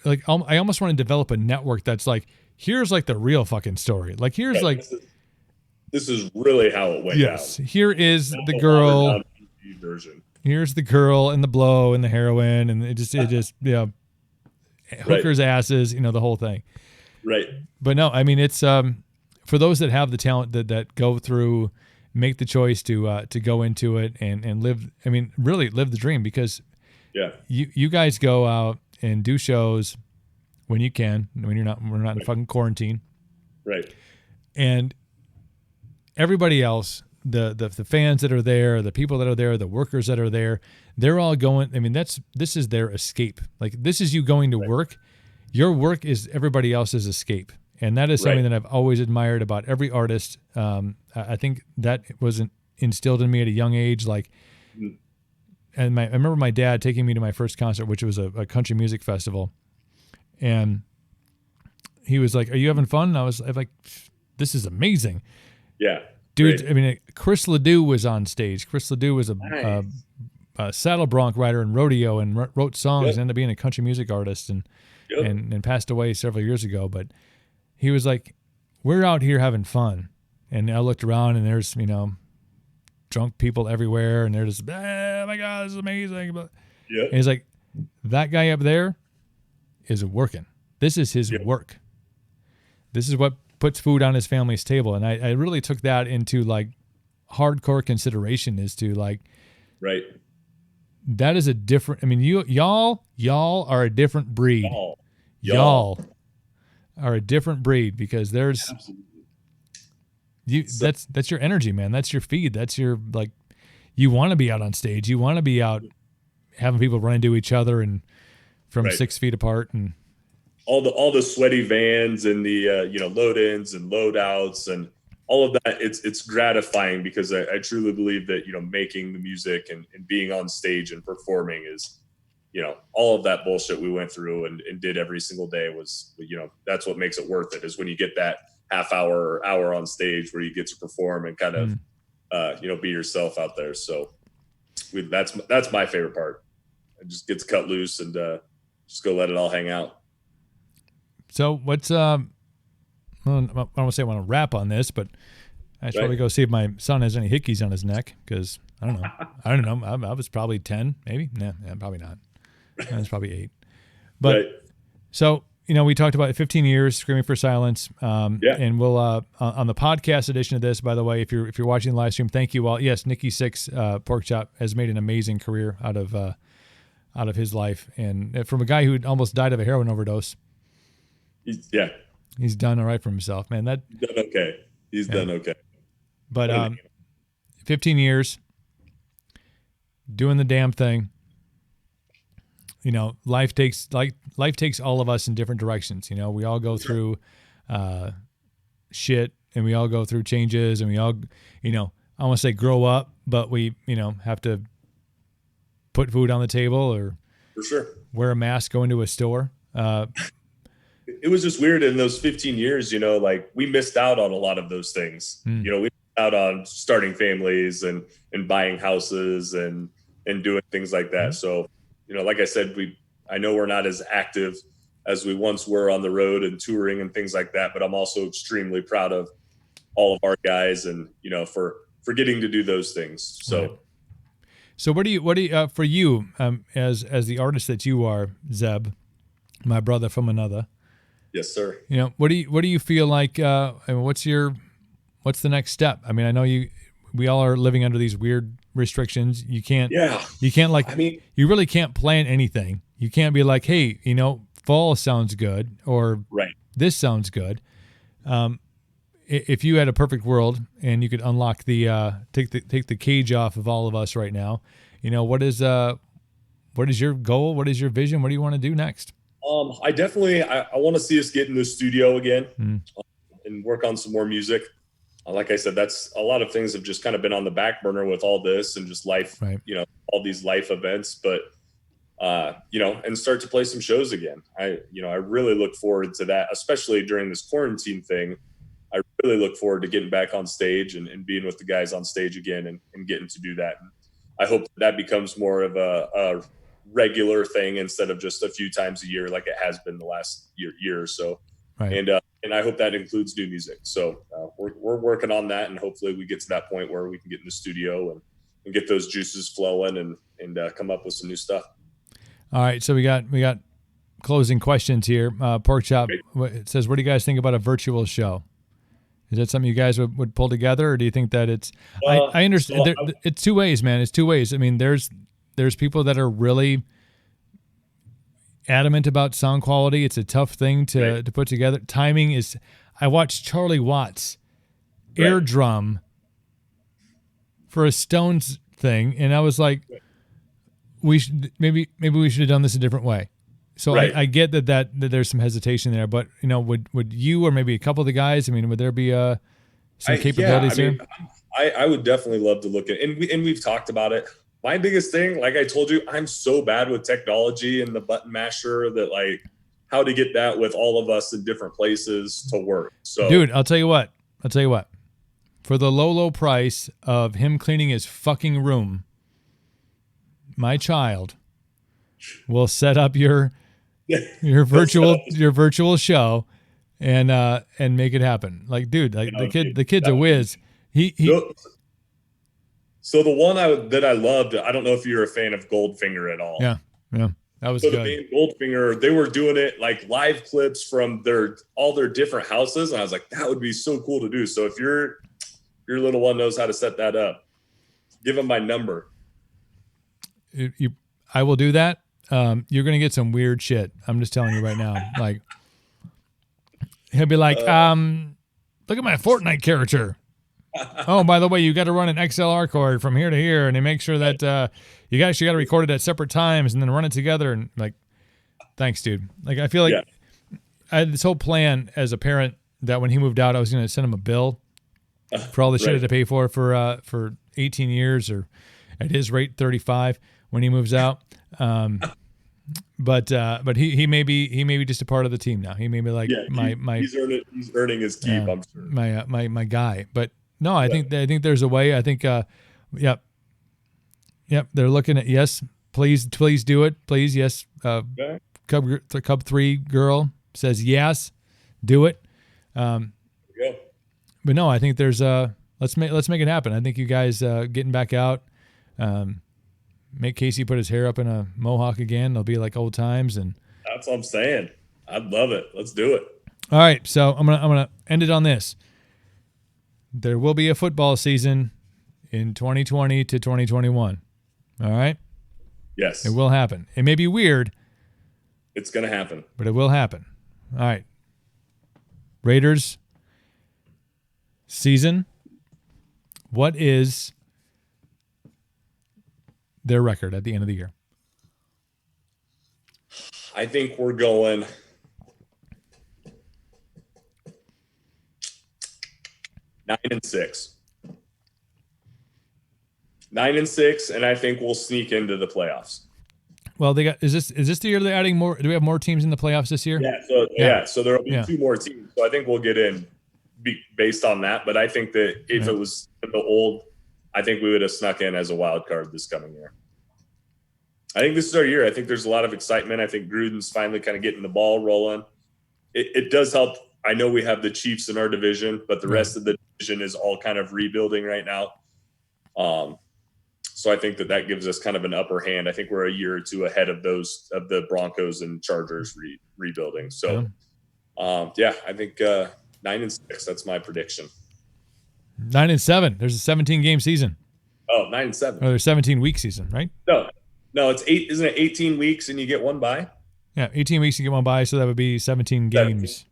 like, I almost want to develop a network that's like, here's like the real fucking story. Like, here's this is really how it went down. Here is the girl version. Here's the girl and the blow and the heroin and it just hookers asses, the whole thing. Right. But no, I mean, it's for those that have the talent that go through, make the choice to go into it and live. I mean, really live the dream, because you guys go out and do shows when you can, when we're not in fucking quarantine. Right. And everybody else, the fans that are there, the people that are there, the workers that are there, they're all going. I mean, this is their escape. Like, this is you going to work. Your work is everybody else's escape. And that is something that I've always admired about every artist. I think that was instilled in me at a young age. Like, and I remember my dad taking me to my first concert, which was a country music festival. And he was like, "Are you having fun?" And I was like, "This is amazing." Yeah. Dude, I mean, Chris Ledoux was on stage. Chris Ledoux was a saddle bronc rider and rodeo and wrote songs and ended up being a country music artist and passed away several years ago. But he was like, we're out here having fun. And I looked around and there's, drunk people everywhere. And they're just, oh my God, this is amazing. But and he's like, that guy up there is working. This is his work. This is what puts food on his family's table. And I really took that into like hardcore consideration, is to like, that is a different, I mean, y'all are a different breed. Y'all are a different breed, because there's that's your energy, man. That's your feed. That's your, like, you want to be out on stage. You want to be out having people run into each other and from 6 feet apart, and all the sweaty vans and the load-ins and load-outs and all of that. It's gratifying, because I truly believe that making the music and being on stage and performing is all of that bullshit we went through and did every single day was that's what makes it worth it, is when you get that half hour or hour on stage where you get to perform and kind of be yourself out there. So that's my favorite part. I just get to cut loose and just go let it all hang out. So what's I don't want to say I want to wrap on this, but I should probably go see if my son has any hickeys on his neck, because I don't know. I was probably 10, maybe. Nah, probably not. I was probably 8. But so we talked about 15 years Screaming for Silence. And we'll on the podcast edition of this, by the way, if you're watching the live stream, thank you all. Yes, Nikki Six Pork Chop has made an amazing career out of his life, and from a guy who almost died of a heroin overdose. He's done all right for himself, man. He's done okay. He's done okay. But 15 years doing the damn thing. Life takes all of us in different directions. We all go through shit, and we all go through changes, and we all, I want to say grow up, but we, have to put food on the table, or for sure wear a mask, go into a store. it was just weird in those 15 years, like we missed out on a lot of those things. We missed out on starting families and buying houses and doing things like that. So, like I said, I know we're not as active as we once were on the road and touring and things like that, but I'm also extremely proud of all of our guys and, for getting to do those things. So, right. So what do you, for you, as the artist that you are, Zeb, my brother from another, yes, sir. What do you feel like, what's the next step? I mean, I know we all are living under these weird restrictions. You can't you really can't plan anything. You can't be like, hey, fall sounds good or right. This sounds good. If you had a perfect world and you could unlock take the cage off of all of us right now, what is your goal? What is your vision? What do you want to do next? I definitely, I want to see us get in the studio again and work on some more music. Like I said, that's a lot of things have just kind of been on the back burner with all this and just life, right. All these life events, but, and start to play some shows again. I really look forward to that, especially during this quarantine thing. I really look forward to getting back on stage and being with the guys on stage again and getting to do that. And I hope that becomes more of a regular thing instead of just a few times a year like it has been the last year or so. Right. And I hope that includes new music. So we're working on that, and hopefully we get to that point where we can get in the studio and get those juices flowing and come up with some new stuff. All right, so we got closing questions here. Pork Chop it says, what do you guys think about a virtual show? Is that something you guys would pull together, or do you think that it's? I understand. It's two ways, man. It's two ways. I mean, there's people that are really adamant about sound quality. It's a tough thing to put together. Timing is. I watched Charlie Watts air drum for a Stones thing, and I was like, we should maybe we should have done this a different way. So I get that there's some hesitation there, but would you or maybe a couple of the guys? I mean, would there be some capabilities here? I would definitely love to look at, and we've talked about it. My biggest thing, like I told you, I'm so bad with technology and the button masher that like how to get that with all of us in different places to work. So, dude, I'll tell you what. For the low price of him cleaning his fucking room, my child will set up your virtual show and make it happen. Like, dude, like the kid's a whiz. So the one that I loved, I don't know if you're a fan of Goldfinger at all. Yeah. That was good. The band Goldfinger, they were doing it like live clips from all their different houses, and I was like, that would be so cool to do. So if your little one knows how to set that up, give him my number. I will do that. You're gonna get some weird shit. I'm just telling you right now. Like, he'll be like, look at my Fortnite character. Oh, by the way, you got to run an XLR cord from here to here, and they make sure that you guys got to record it at separate times and then run it together. And like, thanks, dude. Like, I feel like I had this whole plan as a parent that when he moved out, I was gonna send him a bill for all the shit I had to pay for 18 years, or at his rate 35 when he moves out. But he may be just a part of the team now. He may be like he's earning his keep. I'm sure. My guy. But no, I think there's a way. I think yep. They're looking at yes. Please do it. Please yes. Cub 3 girl says yes. Do it. But no, I think there's let's make it happen. I think you guys getting back out. Make Casey put his hair up in a mohawk again. It'll be like old times, and that's what I'm saying. I'd love it. Let's do it. All right, so I'm gonna end it on this. There will be a football season in 2020 to 2021. All right. Yes, it will happen. It may be weird. It's gonna happen, but it will happen. All right. Raiders season. What is their record at the end of the year? I think we're going 9-6. 9-6, and I think we'll sneak into the playoffs. Well, they got is this the year they're adding more? Do we have more teams in the playoffs this year? So there'll be two more teams. So I think we'll get in based on that. But I think that if it was the old, I think we would have snuck in as a wild card this coming year. I think this is our year. I think there's a lot of excitement. I think Gruden's finally kind of getting the ball rolling. It does help. I know we have the Chiefs in our division, but the rest of the division is all kind of rebuilding right now. So I think that gives us kind of an upper hand. I think we're a year or two ahead of the Broncos and Chargers rebuilding. So, I think 9-6. That's my prediction. 9-7. There's a 17-game season. Oh, 9-7. Or there's 17-week season, right? No, it's 8. Isn't it 18 weeks and you get one bye? Yeah, 18 weeks you get one bye, so that would be 17 games.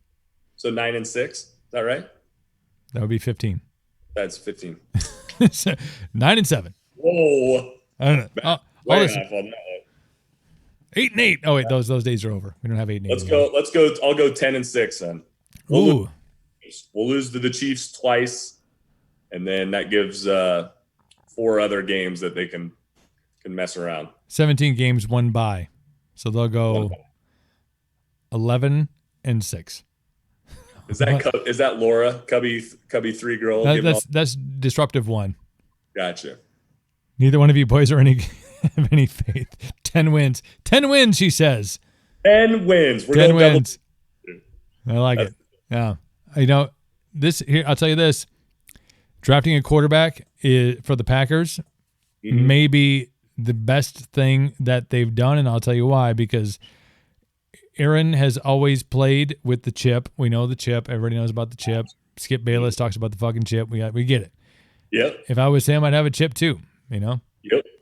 So 9-6. Is that right? That would be 15. That's 15. 9-7. Whoa! I don't know. Off on that. 8-8. Oh wait, those days are over. We don't have 8 and 8. Let's go. I'll go 10-6 then. We'll lose to the Chiefs twice, and then that gives 4 other games that they can mess around. 17 games, one bye, so they'll go 11-6. Is that Laura Cubby 3 girl? That's disruptive one. Gotcha. Neither one of you boys are have any faith. 10 wins. 10 wins, she says. 10 wins. We're 10 going wins. I like it. Yeah. This here, I'll tell you this. Drafting a quarterback for the Packers may be the best thing that they've done, and I'll tell you why. Because Aaron has always played with the chip. We know the chip. Everybody knows about the chip. Skip Bayless talks about the fucking chip. We get it. Yep. If I was him, I'd have a chip too. Yep.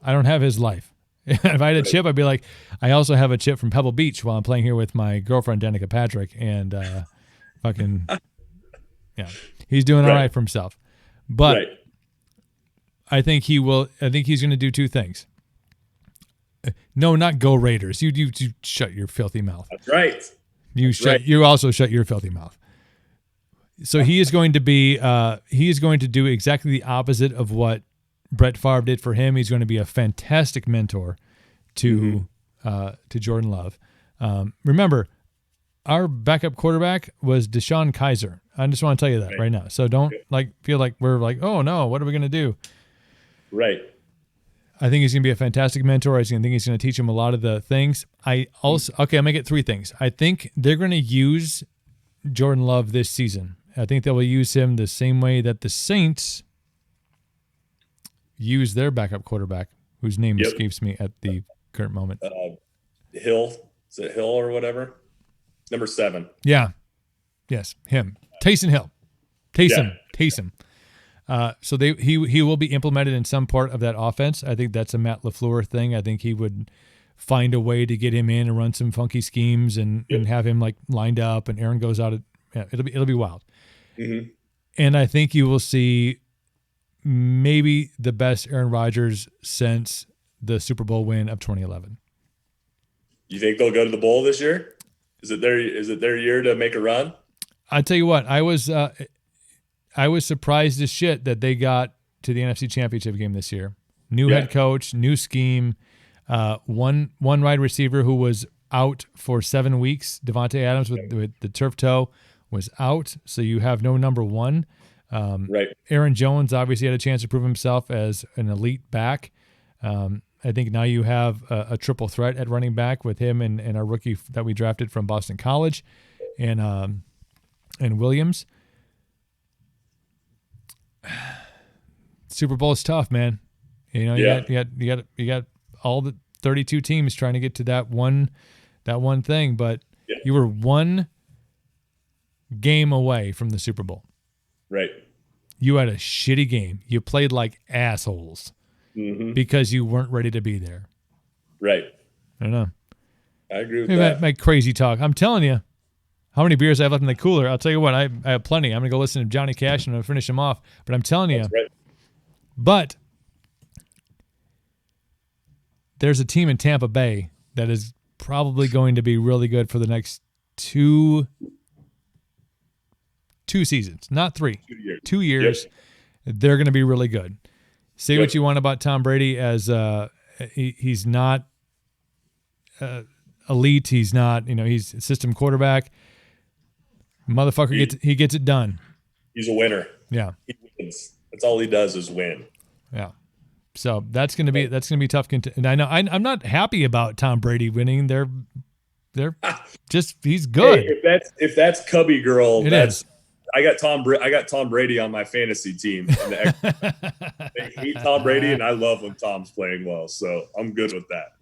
I don't have his life. If I had a chip, I'd be like, I also have a chip from Pebble Beach while I'm playing here with my girlfriend, Danica Patrick, and he's doing all right for himself. But I think he will. I think he's going to do 2 things. No, not go Raiders. You shut your filthy mouth. That's right. You also shut your filthy mouth. So he is going to be. He is going to do exactly the opposite of what Brett Favre did for him. He's going to be a fantastic mentor to Jordan Love. Remember, our backup quarterback was Deshaun Kaiser. I just want to tell you that right now. So don't feel like we're like, oh no, what are we going to do? Right. I think he's going to be a fantastic mentor. I think he's going to teach him a lot of the things. I'll make it 3 things. I think they're going to use Jordan Love this season. I think they will use him the same way that the Saints use their backup quarterback, whose name escapes me at the current moment. Hill. Is it Hill or whatever? Number 7. Yeah. Yes, him. Taysom Hill. Taysom. So he will be implemented in some part of that offense. I think that's a Matt LaFleur thing. I think he would find a way to get him in and run some funky schemes and have him lined up, and Aaron goes out. It'll be wild. Mm-hmm. And I think you will see maybe the best Aaron Rodgers since the Super Bowl win of 2011. You think they'll go to the bowl this year? Is it their year to make a run? I tell you what, I was surprised as shit that they got to the NFC Championship game this year. New head coach, new scheme, one wide receiver who was out for 7 weeks. Devontae Adams with the turf toe was out, so you have no number 1. Aaron Jones obviously had a chance to prove himself as an elite back. I think now you have a triple threat at running back with him and our rookie that we drafted from Boston College, and Williams. Super Bowl is tough, man. You got all the 32 teams trying to get to that one thing, but you were 1 game away from the Super Bowl. Right. You had a shitty game. You played like assholes because you weren't ready to be there. Right. I don't know. I agree with that. My crazy talk. I'm telling you, how many beers I have left in the cooler. I'll tell you what, I have plenty. I'm going to go listen to Johnny Cash and I'm going to finish him off. But I'm telling you, but there's a team in Tampa Bay that is probably going to be really good for the next 2 seasons, not 3. 2 years. They're going to be really good. Say what you want about Tom Brady as he's not elite. He's not, he's a system quarterback. Motherfucker he gets it done. He's a winner. Yeah. He wins. That's all he does is win. Yeah. So that's gonna be tough. And I know I'm not happy about Tom Brady winning. They're just he's good. Hey, if that's Cubby Girl, It is. I got Tom Brady on my fantasy team. They hate Tom Brady, and I love when Tom's playing well. So I'm good with that.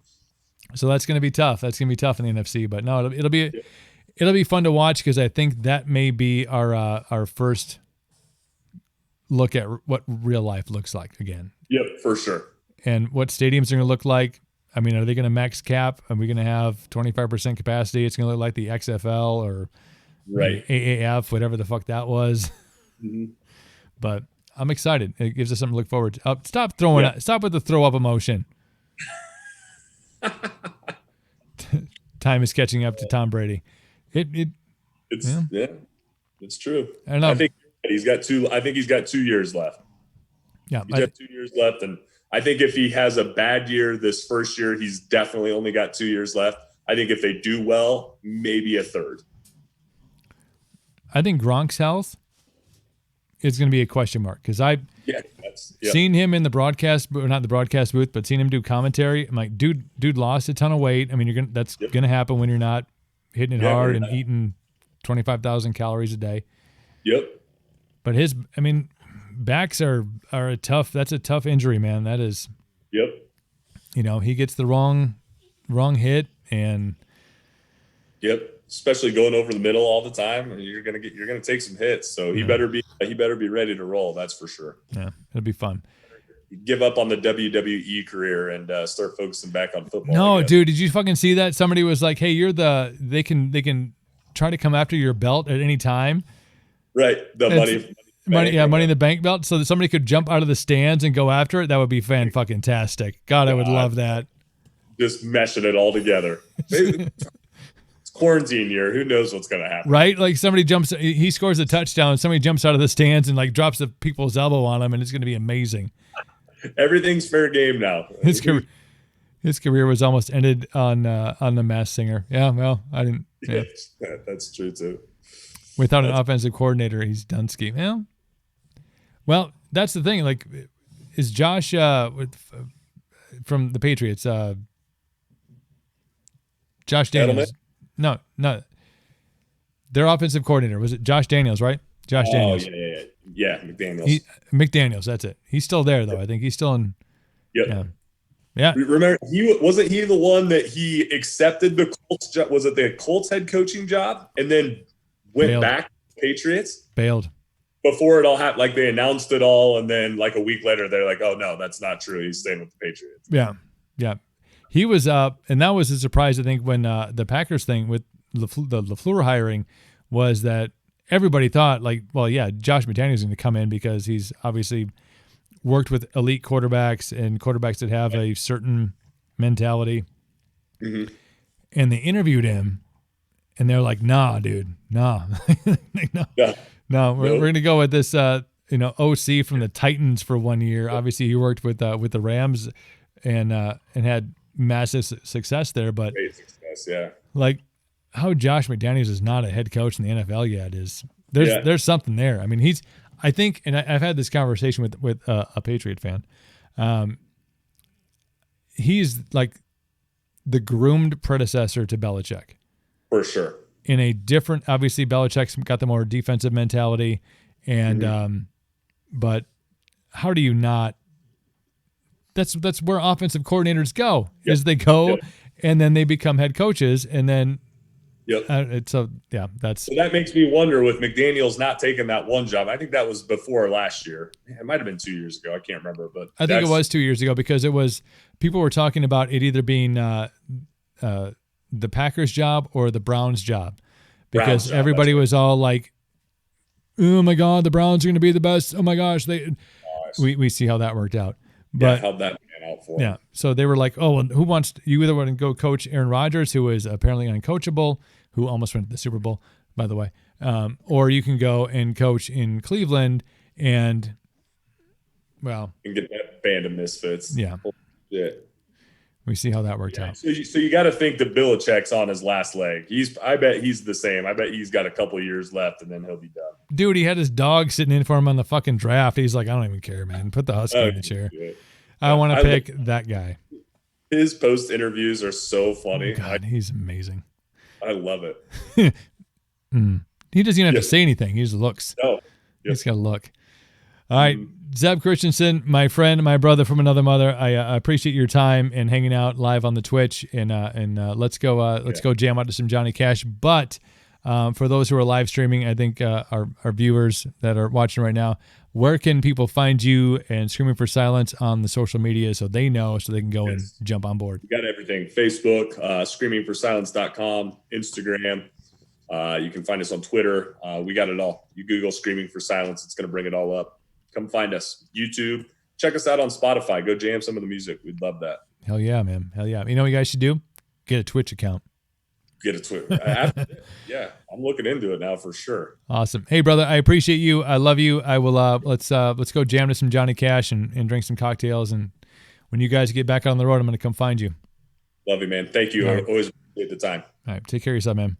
So that's gonna be tough. That's gonna be tough in the NFC. But no, it'll be fun to watch because I think that may be our first look at what real life looks like again. Yep, for sure. And what stadiums are going to look like. I mean, are they going to max cap? Are we going to have 25% capacity? It's going to look like the XFL or AAF, whatever the fuck that was. Mm-hmm. But I'm excited. It gives us something to look forward to. Stop with the throw up emotion. Time is catching up to Tom Brady. It's true. I don't know. I think he's got 2 years left. Yeah, he's got 2 years left, and I think if he has a bad year this first year, he's definitely only got 2 years left. I think if they do well, maybe a third. I think Gronk's health is going to be a question mark because seen him in the broadcast, not the broadcast booth, but seen him do commentary. I'm like, dude lost a ton of weight. I mean, that's going to happen when you're not hitting it hard and eating 25,000 calories a day. Yep. But backs are that's a tough injury, man. That is. Yep. He gets the wrong hit and. Yep. Especially going over the middle all the time, you're gonna take some hits. So he better be ready to roll. That's for sure. Yeah, it'll be fun. Give up on the WWE career and start focusing back on football. No, dude, did you fucking see that? Somebody was like, "Hey, they can try to come after your belt at any time." Right. Money in the bank belt, so that somebody could jump out of the stands and go after it. That would be fan-fucking-tastic. God, I would love that. Just meshing it all together. It's quarantine year. Who knows what's going to happen? Right? Like somebody he scores a touchdown, somebody jumps out of the stands and like drops the people's elbow on him, and it's going to be amazing. Everything's fair game now. His career was almost ended on The Masked Singer. Yeah, well, I didn't. Yeah. That's true too. Without an offensive coordinator, he's done ski. Well, that's the thing. Like, is Josh from the Patriots? Josh Daniels? No. Their offensive coordinator, was it Josh Daniels? Right? Josh Daniels. Yeah. McDaniels. McDaniels. That's it. He's still there though. I think he's still in. Yep. Yeah. Remember, wasn't he the one that he accepted the Colts job? Was it the Colts head coaching job and then went back to the Patriots? Bailed. Before it all happened, like they announced it all, and then like a week later, they're like, "Oh no, that's not true. He's staying with the Patriots." Yeah. He was and that was a surprise. I think when the Packers thing with the LaFleur hiring was that everybody thought like, well, yeah, Josh McDaniels is going to come in because he's obviously worked with elite quarterbacks and quarterbacks that have a certain mentality. Mm-hmm. And they interviewed him, and they're like, "Nah, dude, nah." No, we're going to go with this, OC from the Titans for 1 year. Obviously, he worked with the Rams and had massive success there. But great success, yeah. Like how Josh McDaniels is not a head coach in the NFL yet is there's something there. I mean, I think, and I've had this conversation with a Patriot fan. He's like the groomed predecessor to Belichick. For sure. In a different, obviously Belichick's got the more defensive mentality, and but how do you not? That's where offensive coordinators go. Yep. Is they go and then they become head coaches, and then so that makes me wonder with McDaniels not taking that one job. I think that was before last year. It might have been 2 years ago. I can't remember, but I think it was 2 years ago because it was people were talking about it either being the Packers job or the Browns job, because everybody was all like, "Oh my God, the Browns are going to be the best." Oh my gosh, we see how that worked out. But how'd that pan out for them? Yeah, so they were like, "Oh, well, who wants you either want to go coach Aaron Rodgers, who is apparently uncoachable, who almost went to the Super Bowl, by the way, or you can go and coach in Cleveland and get that band of misfits." Yeah. We see how that worked out. So you got to think that Belichick's on his last leg. I bet he's the same. I bet he's got a couple of years left, and then he'll be done. Dude, he had his dog sitting in for him on the fucking draft. He's like, I don't even care, man. Put the Husky in the chair. I want to pick that guy. His post interviews are so funny. Oh God, he's amazing. I love it. He doesn't even have to say anything. He just looks. No. He's got to look. All right, Zeb Christensen, my friend, my brother from another mother. I appreciate your time and hanging out live on the Twitch, and let's go jam out to some Johnny Cash. But for those who are live streaming, I think our viewers that are watching right now, where can people find you and Screaming for Silence on the social media so they know, so they can go and jump on board? We got everything: Facebook, screamingforsilence.com, Instagram. You can find us on Twitter. We got it all. You Google Screaming for Silence, it's going to bring it all up. Come find us. YouTube. Check us out on Spotify. Go jam some of the music. We'd love that. Hell yeah, man. Hell yeah. You know what you guys should do? Get a Twitch account. Get a Twitch. Yeah, I'm looking into it now for sure. Awesome. Hey, brother, I appreciate you. I love you. I will. Let's go jam to some Johnny Cash and drink some cocktails. And when you guys get back on the road, I'm going to come find you. Love you, man. Thank you. I always appreciate the time. All right. Take care of yourself, man.